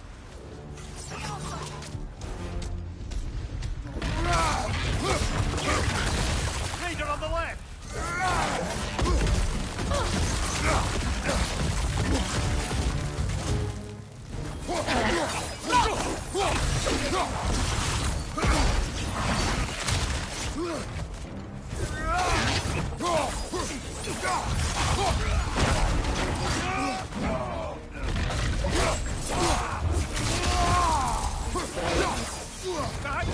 Raider on the left! Behind you!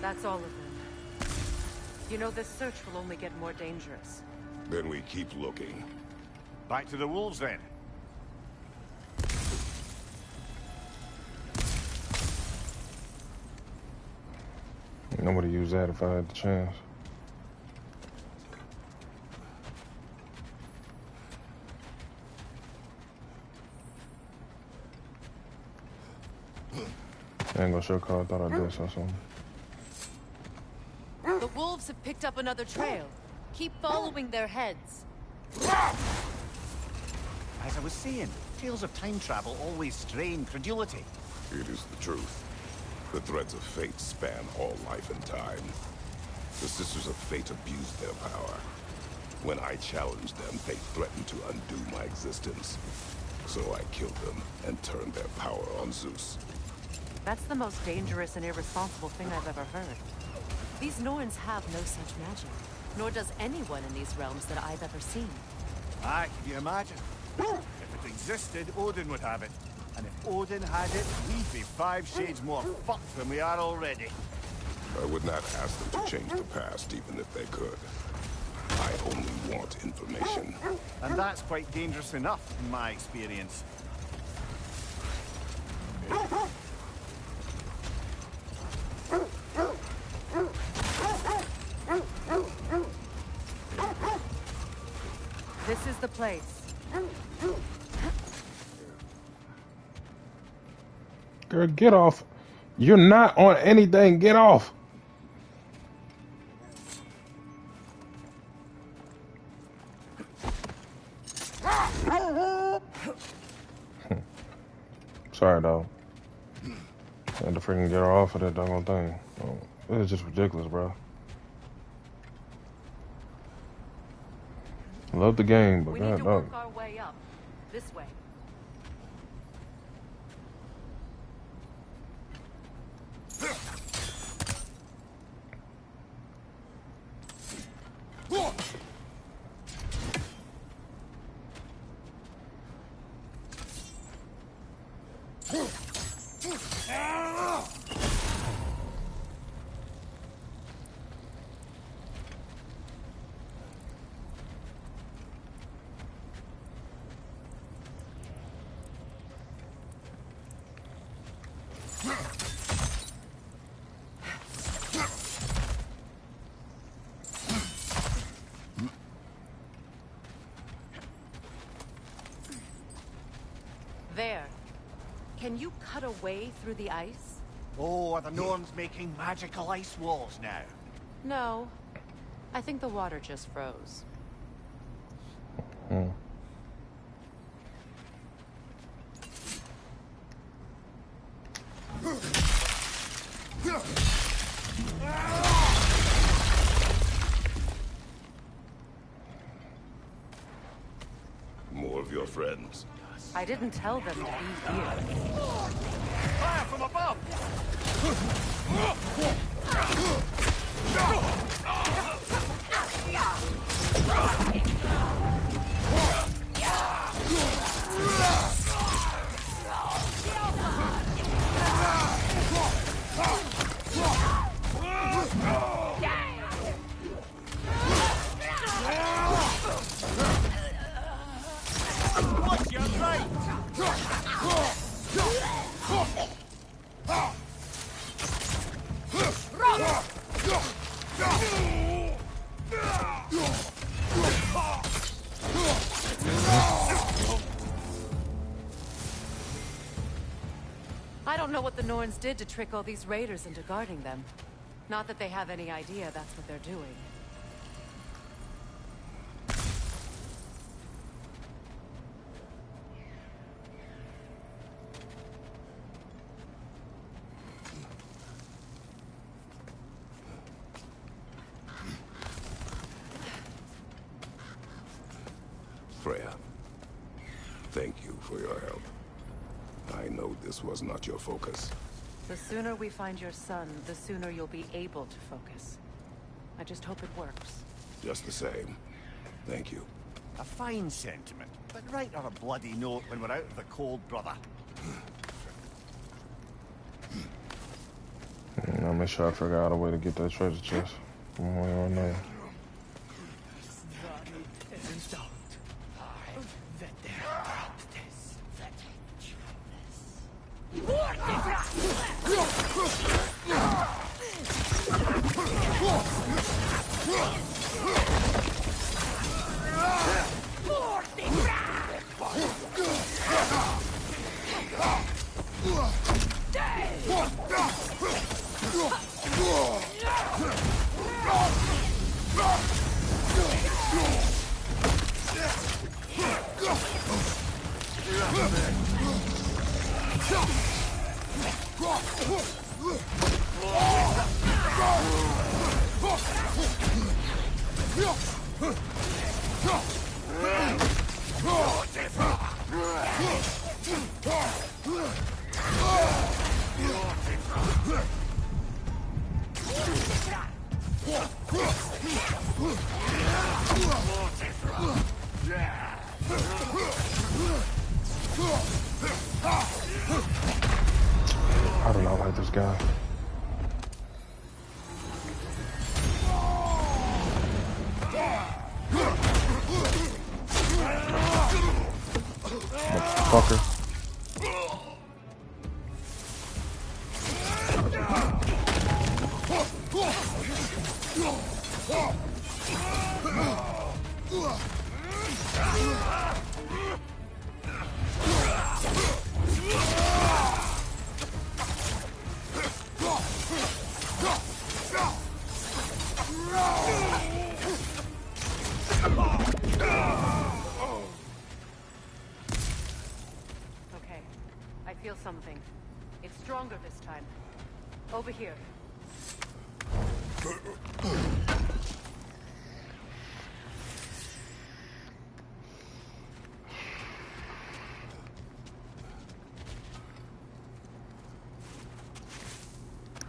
That's all of them. You know, this search will only get more dangerous. Then we keep looking. Back to the wolves, then. Nobody use that if I had the chance. I ain't gonna show call. I thought I did something. The wolves have picked up another trail. Keep following their heads. As I was saying, tales of time travel always strain credulity. It is the truth. The threads of fate span all life and time. The Sisters of Fate abused their power. When I challenged them, they threatened to undo my existence. So I killed them and turned their power on Zeus. That's the most dangerous and irresponsible thing I've ever heard. These Norns have no such magic, nor does anyone in these realms that I've ever seen. Aye, can you imagine? If it existed, Odin would have it. And if Odin had it, we'd be 5 shades more fucked than we are already. I would not ask them to change the past, even if they could. I only want information. And that's quite dangerous enough, in my experience. This is the place. Girl, get off. You're not on anything. Get off. Sorry, dog. I had to freaking get her off of that doggone thing. Oh, it's just ridiculous, bro. Love the game, but we God, need to dog. work our way up. This way. There. Can you cut a way through the ice? Oh, are the Norns making magical ice walls now? No. I think the water just froze. More of your friends. I didn't tell them to be here. Fire from above! Watch your right! I don't know what the Norns did to trick all these raiders into guarding them. Not that they have any idea that's what they're doing. Freya, thank you for your help. I know this was not your focus. The sooner we find your son, the sooner you'll be able to focus. I just hope it works. Just the same, thank you. A fine sentiment, but write her a bloody note when we're out of the cold, brother. I'll make sure I figure out a way to get that treasure chest one way or another. I do not like this guy. Motherfucker. Okay, I feel something. It's stronger this time. Over here.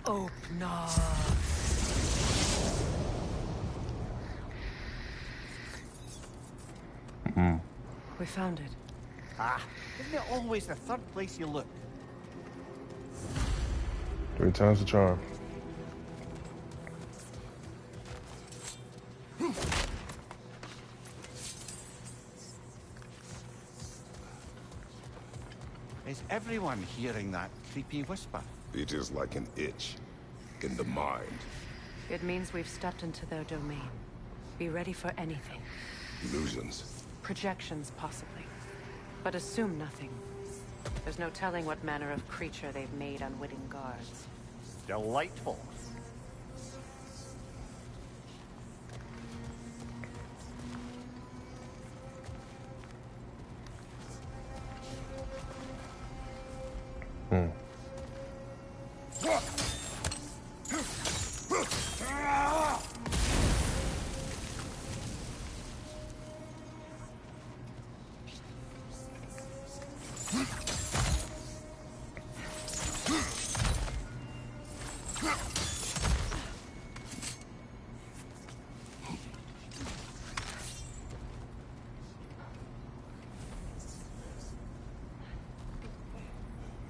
Open up. We found it. Ah, isn't it always the third place you look? 3 times the charm. Is everyone hearing that creepy whisper? It is like an itch in the mind. It means we've stepped into their domain. Be ready for anything. Illusions. Projections, possibly. But assume nothing. There's no telling what manner of creature they've made unwitting guards. Delightful.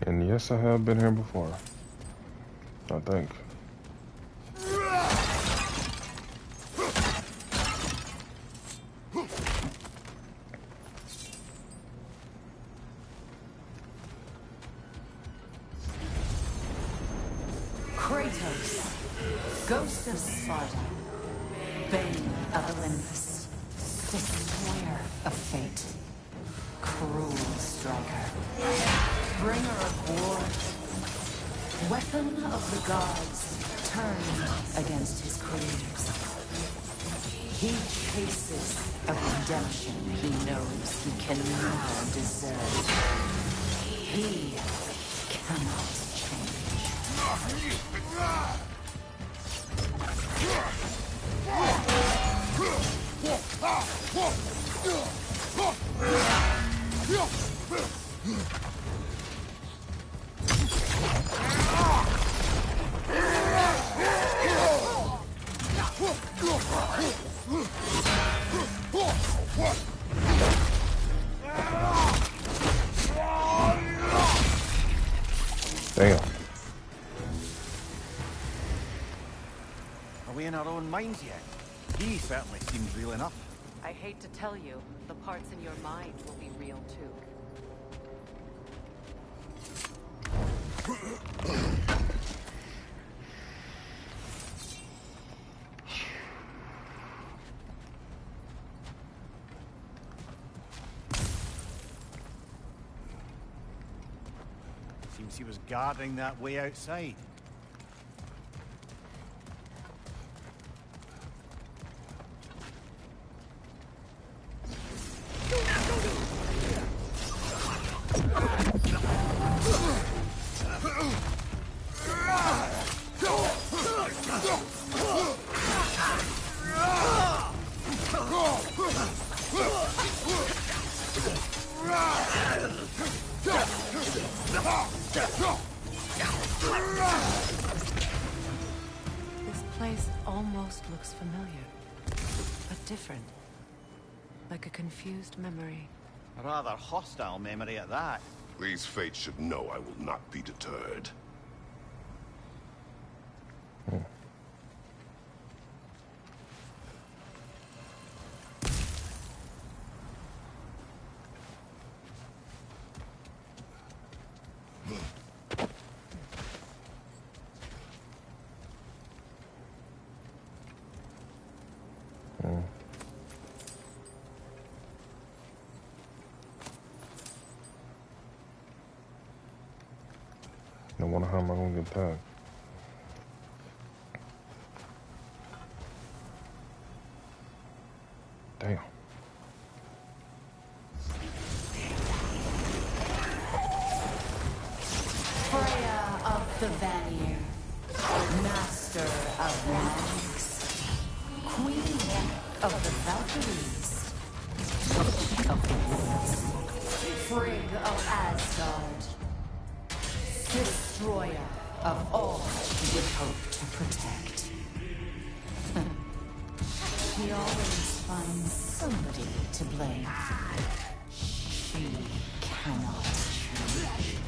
And yes, I have been here before. I think. Kratos, Ghost of Sparta, Bane of Olympus, Destroyer of Fate, Cruel Striker, Bringer of War, Weapon of the Gods, turned against his creators. He chases a redemption he knows he can now deserve. He cannot change. Damn. Are we in our own minds yet? He certainly seems real enough. I hate to tell you, the parts in your mind will be real too. Seems he was guarding that way outside. This place almost looks familiar, but different. Like a confused memory. A rather hostile memory at that. These fates should know I will not be deterred. I wonder how am I gonna get that. Damn. Freya of the Vanir, master of magics, queen of the Valkyries, witch of the woods, Frigg of Asgard, destroyer of all she would hope to protect. He always finds somebody to blame. She cannot choose.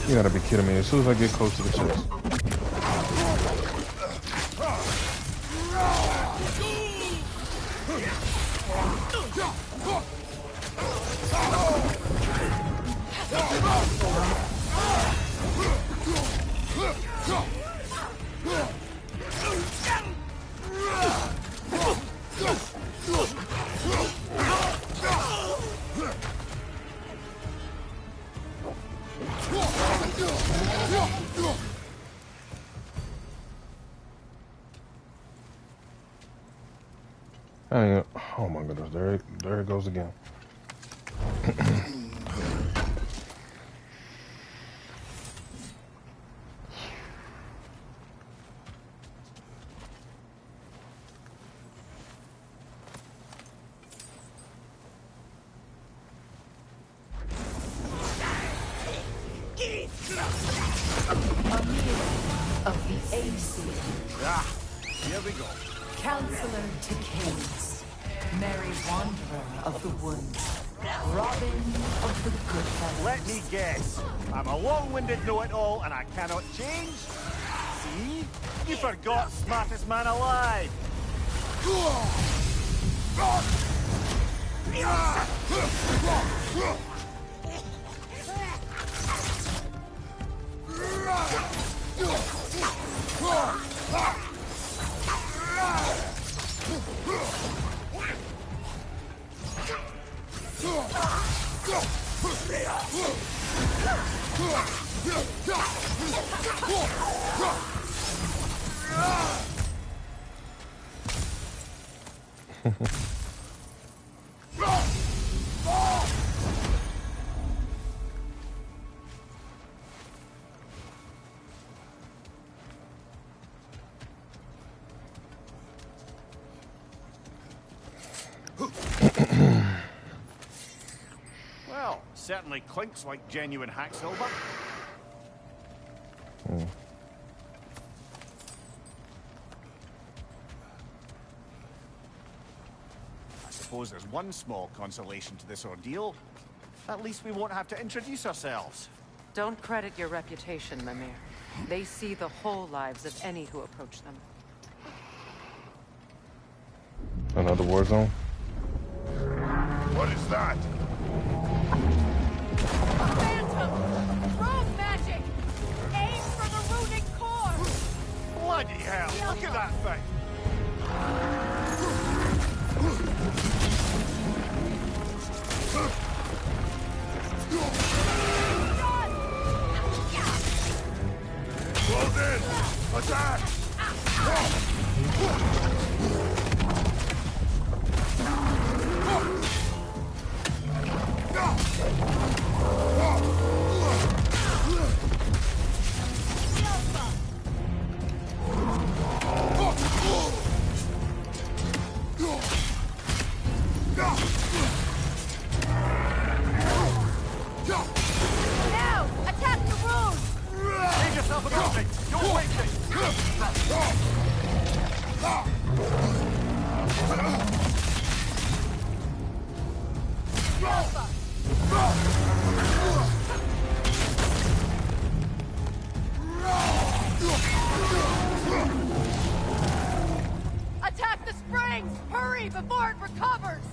You gotta be kidding me. As soon as I get close to the chest. Oh my goodness, there it goes again. Of the AC. Ah, here we go. Counselor to kings, merry wanderer of the woods, Robin of the good fellows. Let me guess. I'm a long-winded know-it-all and I cannot change? See? You forgot smartest man alive. Well, certainly clinks like genuine hack silver. I suppose there's one small consolation to this ordeal. At least we won't have to introduce ourselves. Don't credit your reputation, Mimir. They see the whole lives of any who approach them. Another war zone? What is that? Phantom! Rogue magic! Aim for the runic core! Bloody hell, look at that thing! Close in! Attack! Now! Attack the rune! Save yourself an object! You're wasting! Attack the springs! Hurry before it recovers!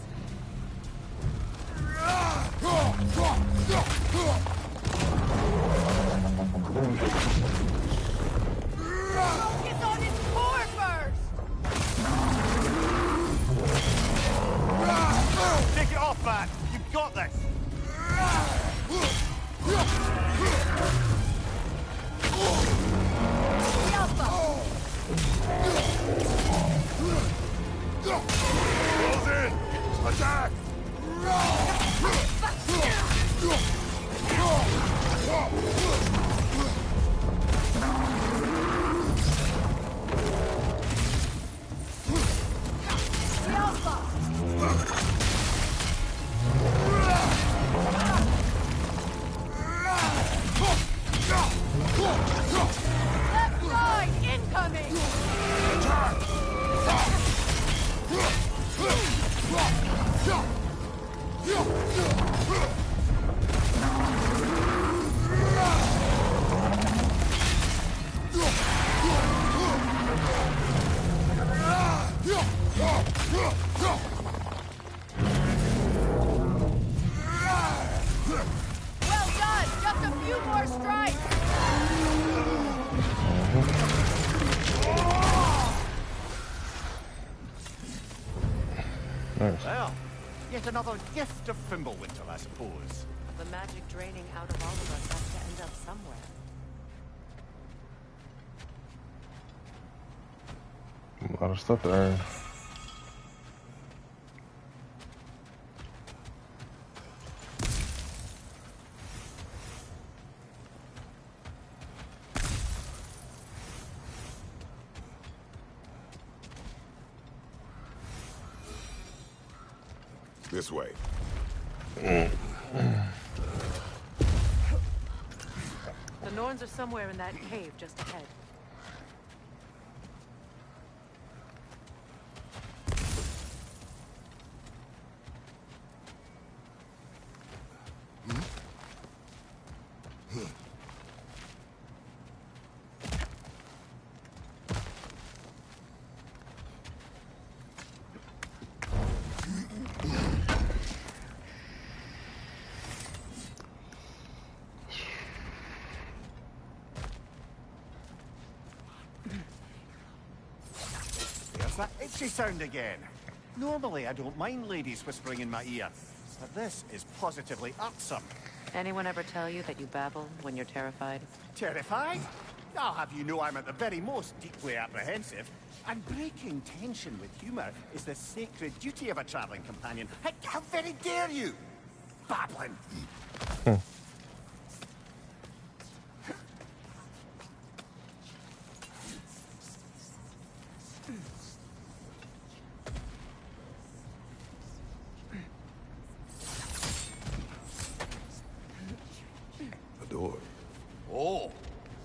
Focus on its core first! Take it off, man! You've got this! Close in! Attack! Left side incoming! Well done! Just a few more strikes! Nice. Well, yet another gift of Fimbulwinter, I suppose. The magic draining out of all of us has to end up somewhere. A lot of stuff to earn. This way. The Norns are somewhere in that cave just ahead. There's that itchy sound again. Normally, I don't mind ladies whispering in my ear, but this is positively irksome. Anyone ever tell you that you babble when you're terrified? Terrified? I'll have you know I'm at the very most deeply apprehensive. And breaking tension with humor is the sacred duty of a traveling companion. How very dare you! Babbling! The door. Oh,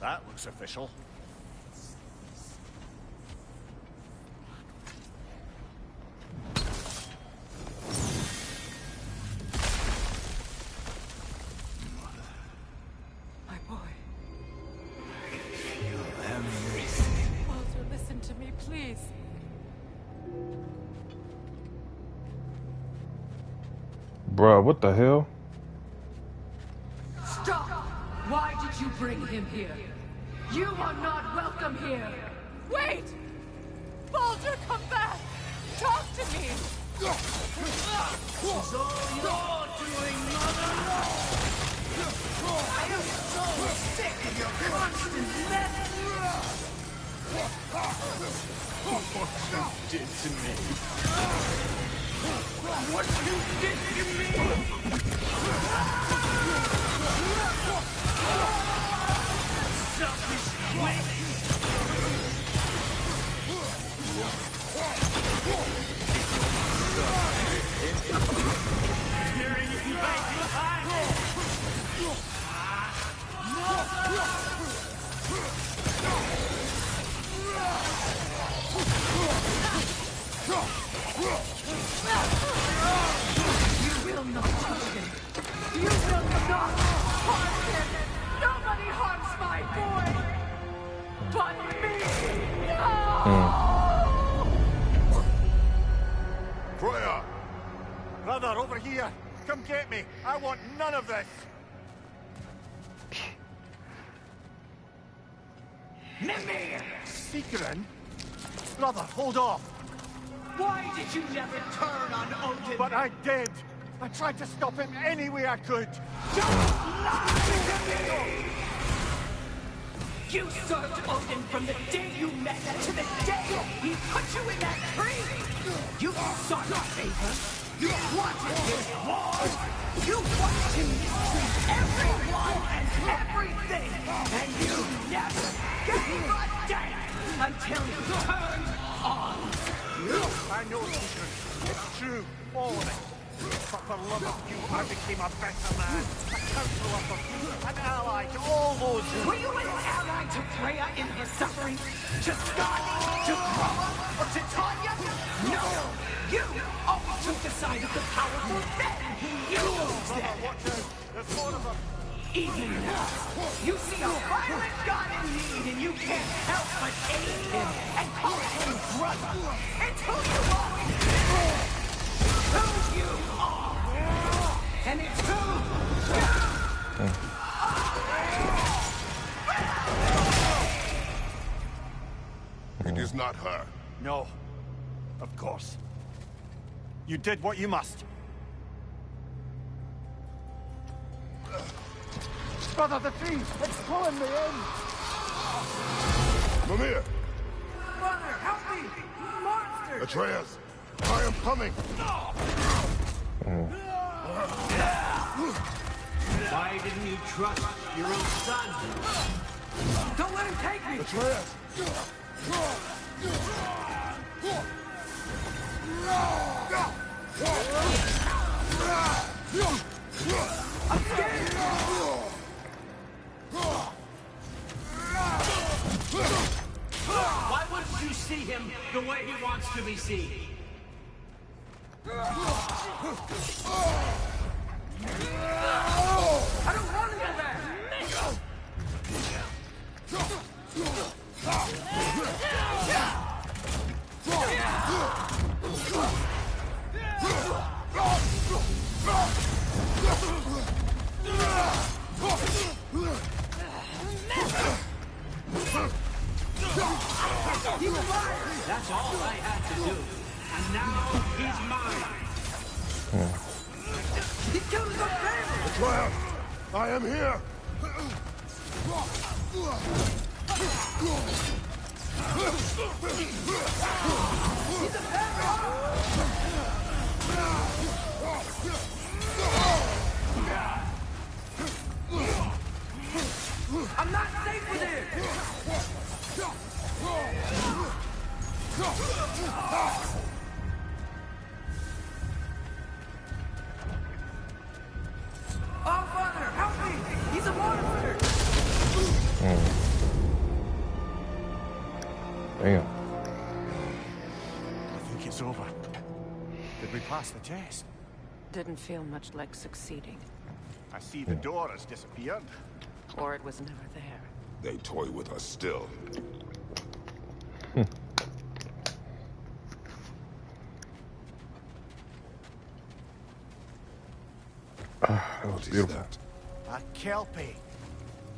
that looks official. My boy. I feel everything. Walter, listen to me, please. Bruh, what the hell? Stop! Why did you bring him here? You are not welcome here! Wait! Baldur, come back! Talk to me! It's all you're doing, Mother! I am so sick of your constant mess! What you did to me. What you did to me! Selfish witch! Hearing you back behind me! You will not touch him! You will not harm him! Nobody harms my boy! But me! No! Freya! Brother, over here! Come get me! I want none of this! Mimir! Seekerin? Brother, hold off! Why did you never turn on Odin? But I did! I tried to stop him any way I could! Don't lie to me! You served Odin from the day you met to the day he put you in that tree! You sought favor! You wanted his wars! You watched him mistreat everyone and everything! And you never gave a damn until you turned on! I know, Seekerin. It's true. All of it. But for love of you, I became a better man. A counselor for you. An ally to all those who... Were you an ally to Freya in her suffering? To Skadi? To Groma? Or to Tanya? No! You always took the side of the powerful, then you used them! Watch out. There's more of them. Even now, you see a violent god in need and you can't help but aid him and call him brother. It's who you always been. Who you are. And it's who It is not her. No. Of course. You did what you must. Brother, the tree! It's pulling me in! Mimir! Brother, help me! Monster! Atreus! I am coming! Why didn't you trust your own son? Don't let him take me! Atreus! I'm scared! Why wouldn't you see him the way he wants to be seen? I don't want to go there! That's all I had to do. And now he's mine. He killed his own family! Atreus! I am here! I'm not safe with it! Oh, Father, help me! He's a monster! Damn. I think it's over. Did we pass the test? Didn't feel much like succeeding. I see the door has disappeared. Or it was never there. They toy with us still. That was beautiful. A kelpie.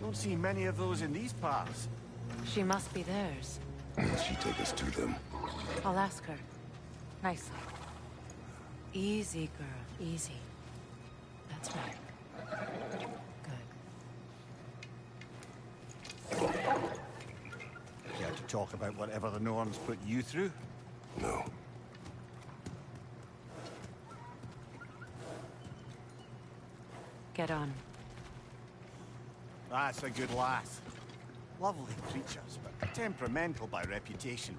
Don't see many of those in these parts. She must be theirs. Will she take us to them? I'll ask her. Nicely. Easy, girl. Easy. That's right. Care to talk about whatever the Norns put you through? No. Get on. That's a good lass. Lovely creatures, but temperamental by reputation.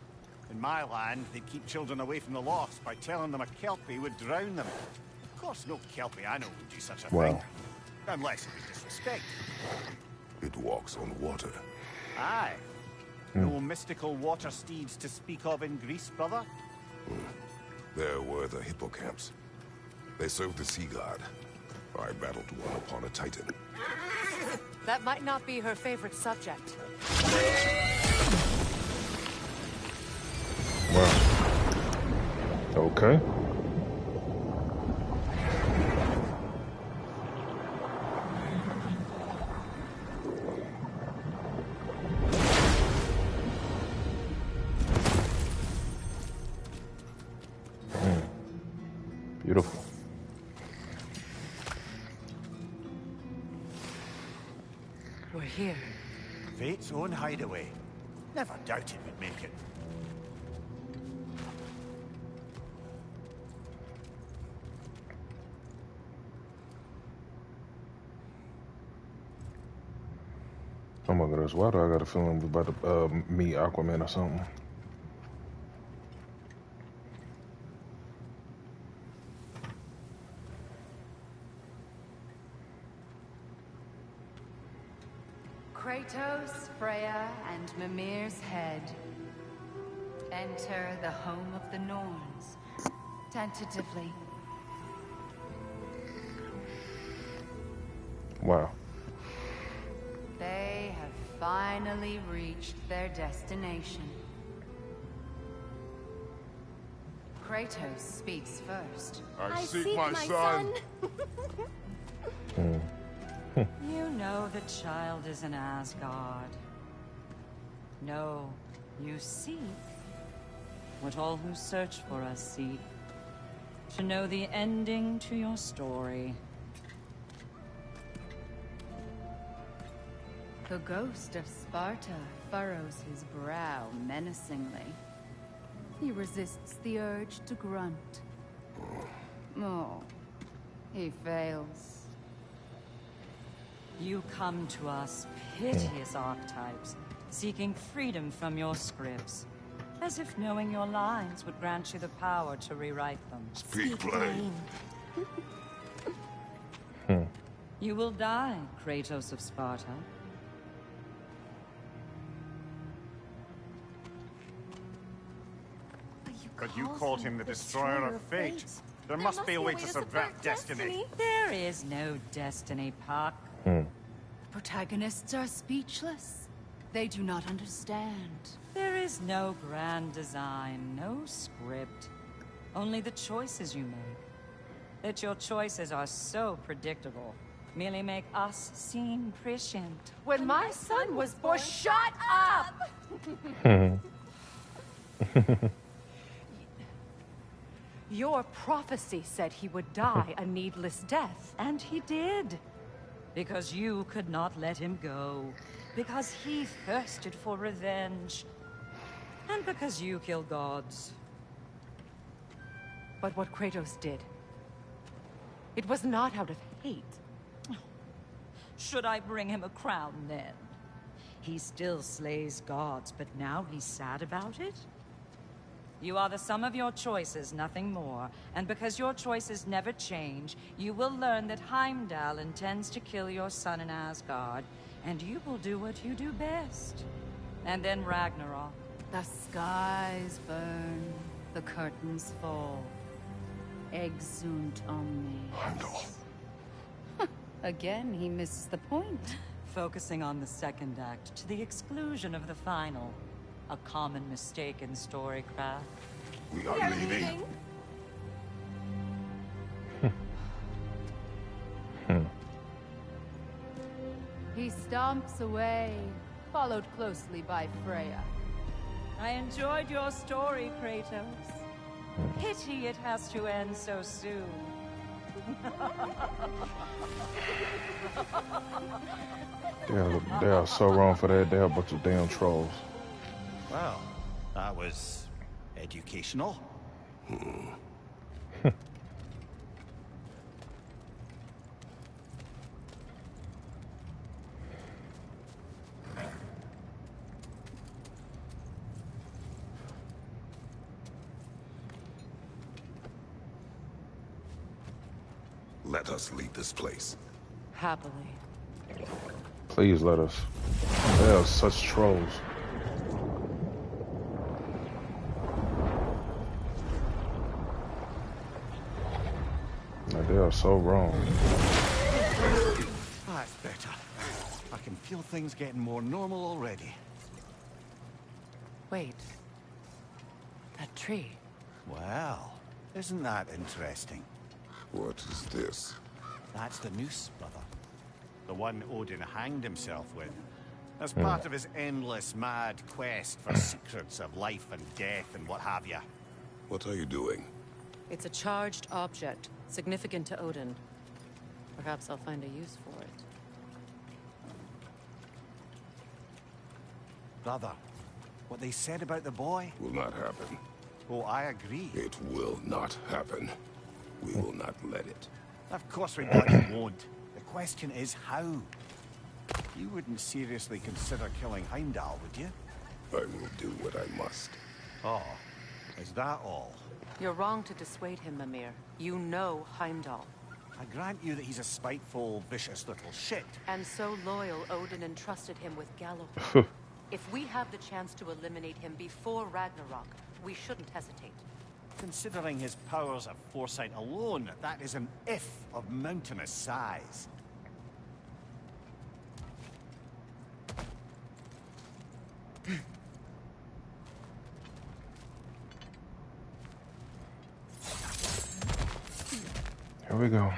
In my land, they'd keep children away from the lost by telling them a kelpie would drown them. Of course, no kelpie I know would do such a thing. Unless it was disrespect. It walks on water. Aye. No mystical water steeds to speak of in Greece, brother? There were the hippocamps. They served the sea god. I battled one upon a titan. That might not be her favorite subject. Wow. Okay. Beautiful. We're here. Fate's own hideaway. Never doubted we'd make it. Oh my goodness, why do I got a feeling we about to meet Aquaman or something? Kratos, Freya, and Mimir's head. Enter the home of the Norns. Tentatively. Wow. They have finally reached their destination. Kratos speaks first. I seek my son. You know the child is in Asgard. No, you seek what all who search for us seek. To know the ending to your story. The ghost of Sparta furrows his brow menacingly. He resists the urge to grunt. Oh, he fails. You come to us, piteous archetypes, seeking freedom from your scripts. As if knowing your lines would grant you the power to rewrite them. Speak plain. You will die, Kratos of Sparta. But you called him the destroyer of fate. There must be a way to subvert destiny. There is no destiny, Puck. Protagonists are speechless. They do not understand. There is no grand design, no script. Only the choices you make. That your choices are so predictable. Merely make us seem prescient. When my son was born, shut up! Your prophecy said he would die a needless death. And he did. Because you could not let him go. because he thirsted for revenge. And because you kill gods. But what Kratos did, it was not out of hate. Should I bring him a crown then? He still slays gods, but now he's sad about it? You are the sum of your choices, nothing more. And because your choices never change, you will learn that Heimdall intends to kill your son in Asgard, and you will do what you do best. And then Ragnarok. The skies burn, the curtains fall. Exunt omnes. Heimdall. Again, he misses the point. Focusing on the second act to the exclusion of the final. A common mistake in storycraft. We are leaving. He stomps away, followed closely by Freya. I enjoyed your story, Kratos. Pity it has to end so soon. They are so wrong for that. They're a bunch of damn trolls. Well, that was educational. Let us leave this place. Happily. Please let us. They are such trolls. Like, they are so wrong. That's better. I can feel things getting more normal already. Wait. That tree. Well, isn't that interesting? What is this? That's the noose, brother. The one Odin hanged himself with. As part of his endless, mad quest for secrets of life and death and what have you. What are you doing? It's a charged object, significant to Odin. Perhaps I'll find a use for it. Brother, what they said about the boy? Will not happen. Oh, I agree. It will not happen. We will not let it. Of course we bloody won't. The question is how. You wouldn't seriously consider killing Heimdall, would you? I will do what I must. Oh, is that all? You're wrong to dissuade him, Mimir. You know Heimdall. I grant you that he's a spiteful, vicious little shit. And so loyal, Odin entrusted him with Gallifrey. If we have the chance to eliminate him before Ragnarok, we shouldn't hesitate. Considering his powers of foresight alone, that is an if of mountainous size. Here we go.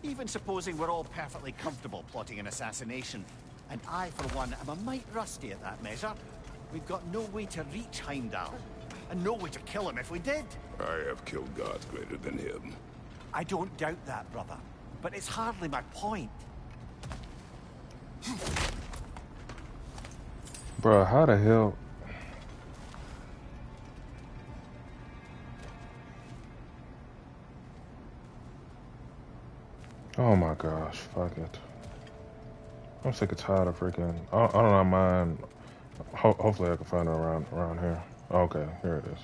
Even supposing we're all perfectly comfortable plotting an assassination, and I, for one, am a mite rusty at that measure, we've got no way to reach Heimdall, and no way to kill him if we did. I have killed gods greater than him. I don't doubt that, brother, but it's hardly my point. Bruh, how the hell? Oh my gosh, fuck it. I'm sick and tired of freaking. I don't mind. Hopefully I can find it around here. Okay, here it is.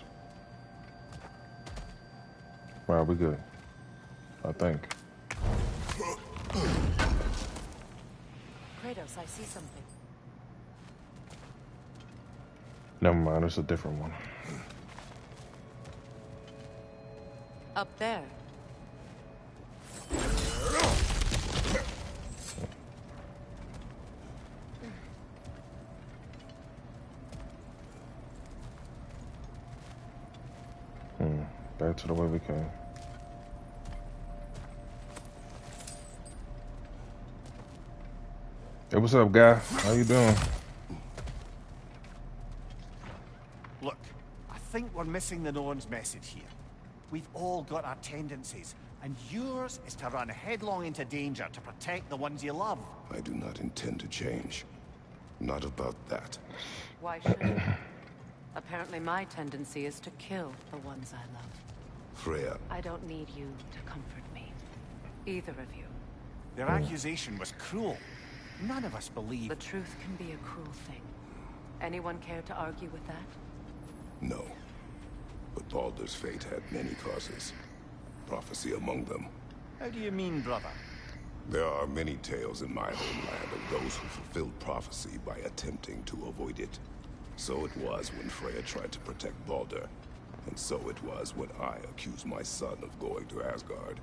Wow, we good. I think. Kratos, I see something. Never mind, it's a different one. Up there. Back to the way we came. Hey, what's up, guy? How you doing? Look, I think we're missing the Norn's message here. We've all got our tendencies, and yours is to run headlong into danger to protect the ones you love. I do not intend to change. Not about that. Why should you? Apparently my tendency is to kill the ones I love. Freya. I don't need you to comfort me. Either of you. Their accusation was cruel. None of us believe... The truth can be a cruel thing. Anyone care to argue with that? No. But Baldur's fate had many causes. Prophecy among them. How do you mean, brother? There are many tales in my homeland of those who fulfilled prophecy by attempting to avoid it. So it was when Freya tried to protect Baldur. And so it was when I accused my son of going to Asgard.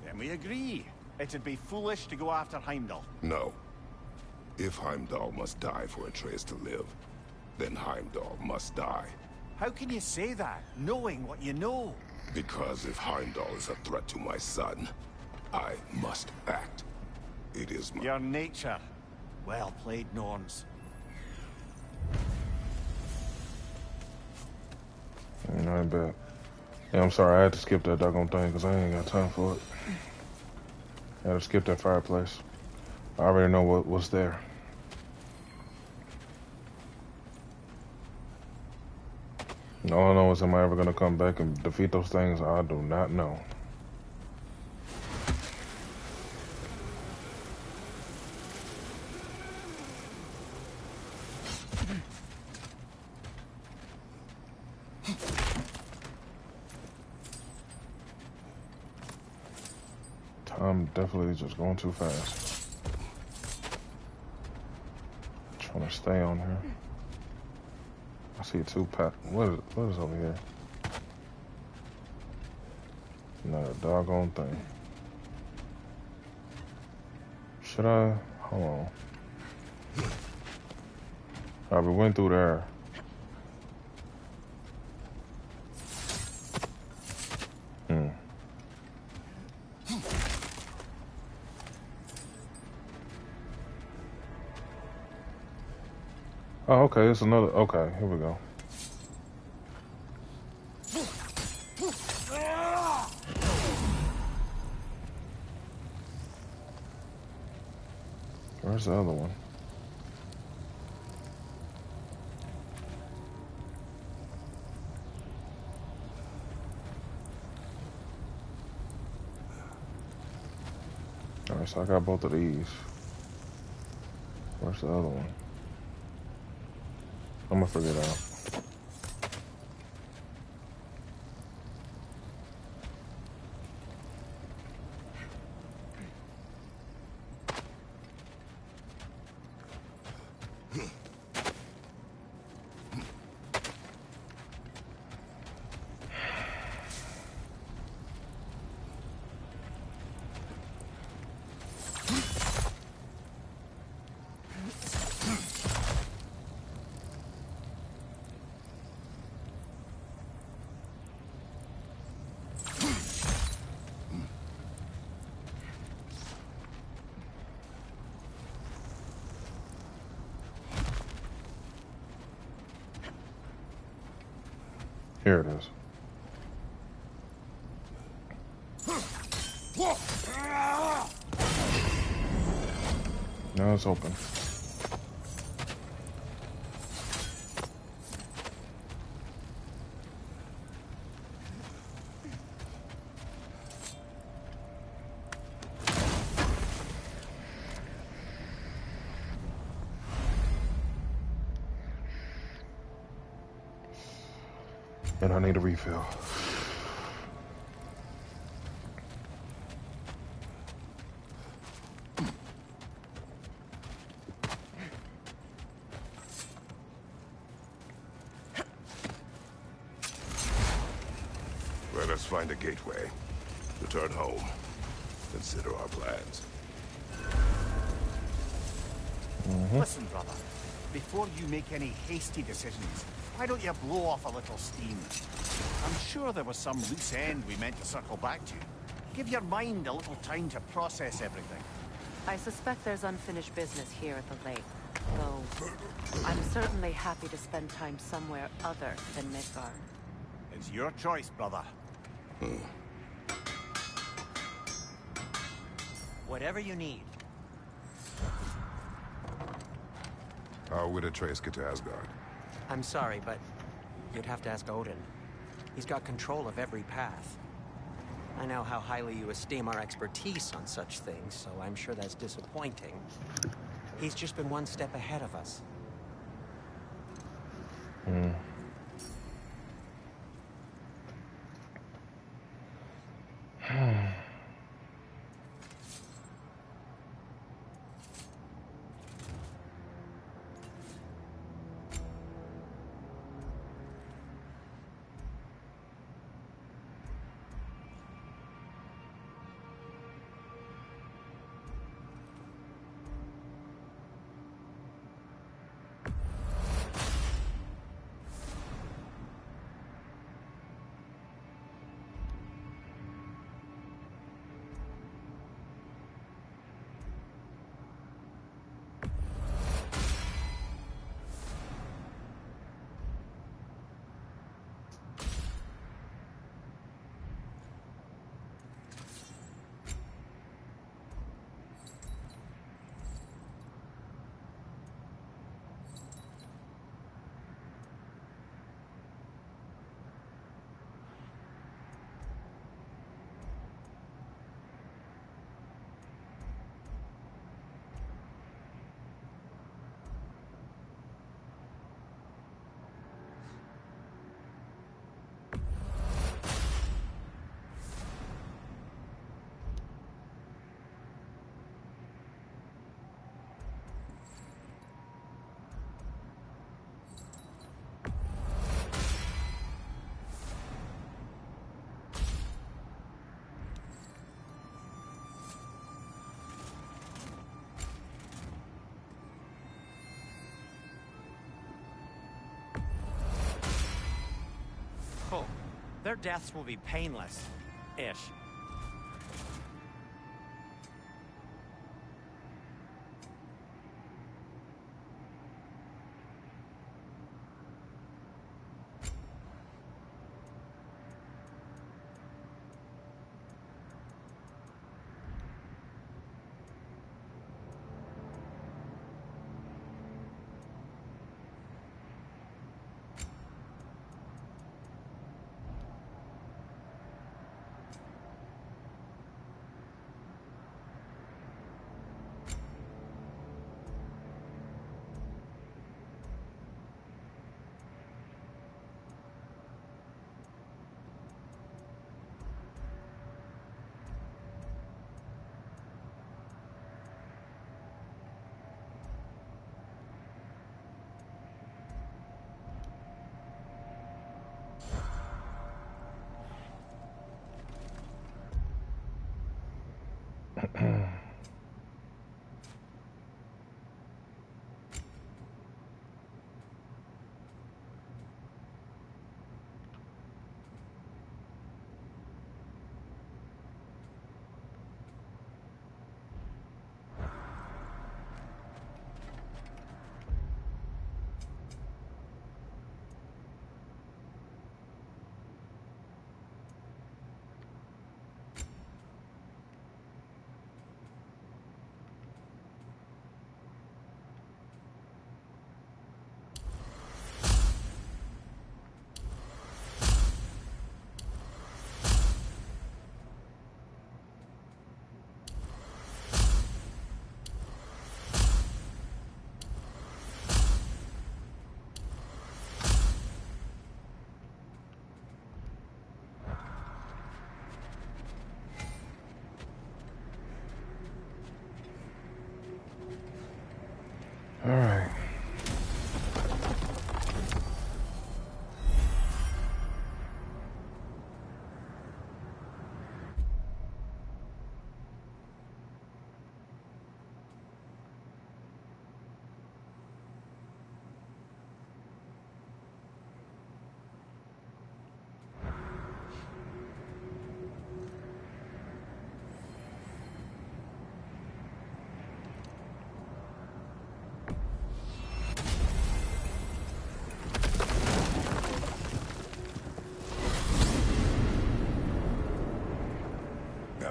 Then we agree. It'd be foolish to go after Heimdall. No. If Heimdall must die for Atreus to live, then Heimdall must die. How can you say that, knowing what you know? Because if Heimdall is a threat to my son, I must act. It is my... Your nature. Well played, Norns. I bet. Yeah, I'm sorry. I had to skip that doggone thing because I ain't got time for it. I had to skip that fireplace. I already know what's there. All I know is, am I ever going to come back and defeat those things? I do not know. Time definitely just going too fast. Trying to stay on here. I see two pack. What is over here? Not a doggone thing. Should I? Hold on. Alright, we went through there. Oh, okay, it's another. Okay, here we go. Where's the other one? Alright, so I got both of these. Where's the other one? I'm gonna figure it out. Here it is. Now it's open. And I need a refill. Let us find a gateway. Return home. Consider our plans. Listen, brother. Before you make any hasty decisions, why don't you blow off a little steam? I'm sure there was some loose end we meant to circle back to. Give your mind a little time to process everything. I suspect there's unfinished business here at the lake, though I'm certainly happy to spend time somewhere other than Midgard. It's your choice, brother. Whatever you need. How would Atreus get to Asgard? I'm sorry, but you'd have to ask Odin. He's got control of every path. I know how highly you esteem our expertise on such things, so I'm sure that's disappointing. He's just been one step ahead of us. Oh, their deaths will be painless-ish.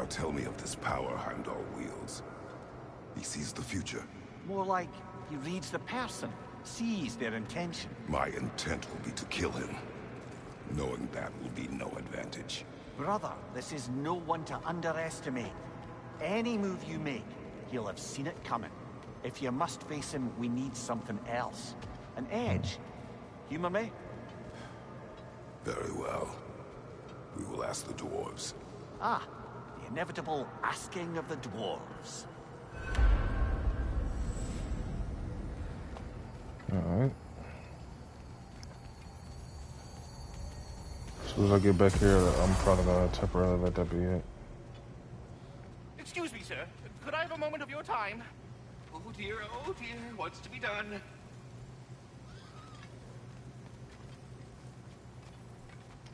tell me of this power Heimdall wields? He sees the future. More like he reads the person, sees their intention. My intent will be to kill him. Knowing that will be no advantage. Brother, this is no one to underestimate. Any move you make, he'll have seen it coming. If you must face him, we need something else. An edge. Humor me? Very well. We will ask the dwarves. Ah, the inevitable asking of the dwarves. Alright. As soon as I get back here, I'm probably gonna temporarily let that be it. Excuse me, sir. Could I have a moment of your time? Oh dear, what's to be done?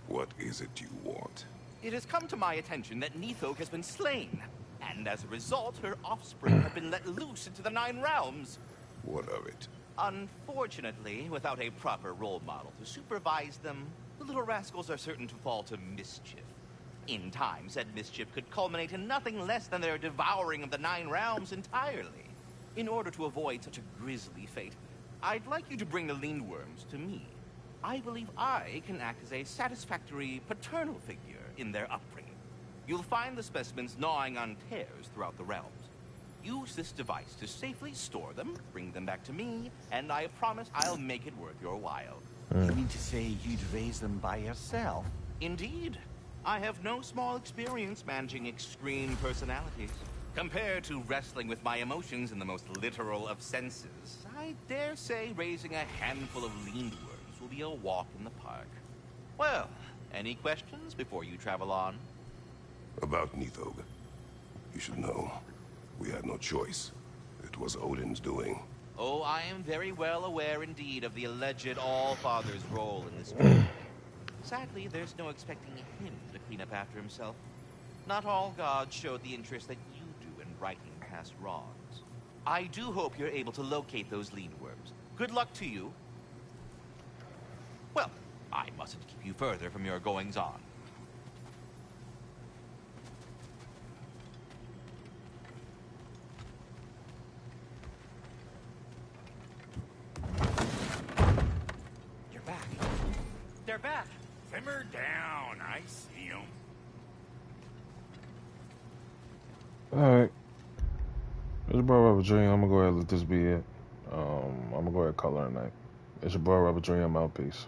What is it you want? It has come to my attention that Nithog has been slain, and as a result, her offspring have been let loose into the Nine Realms. What of it? Unfortunately, without a proper role model to supervise them, the little rascals are certain to fall to mischief. In time, said mischief could culminate in nothing less than their devouring of the Nine Realms entirely. In order to avoid such a grisly fate, I'd like you to bring the Lindworms to me. I believe I can act as a satisfactory paternal figure in their upbringing. You'll find the specimens gnawing on tears throughout the realms. Use this device to safely store them, bring them back to me, and I promise I'll make it worth your while. You mean to say you'd raise them by yourself? Indeed. I have no small experience managing extreme personalities. Compared to wrestling with my emotions in the most literal of senses, I dare say raising a handful of Lindworms will be a walk in the park. Well, any questions before you travel on? About Nithog. You should know. We had no choice. It was Odin's doing. Oh, I am very well aware indeed of the alleged All-Father's role in this tragedy. Sadly, there's no expecting him to clean up after himself. Not all gods showed the interest that you do in righting past wrongs. I do hope you're able to locate those Lindworms. Good luck to you. Well, I mustn't keep you further from your goings-on. You're back. They're back. Simmer down. I see him. Alright. It's your boy Robert Dream. I'm gonna go ahead and let this be it. I'm gonna go ahead and call it a night. It's your boy Robert Dream. I'm out. Peace.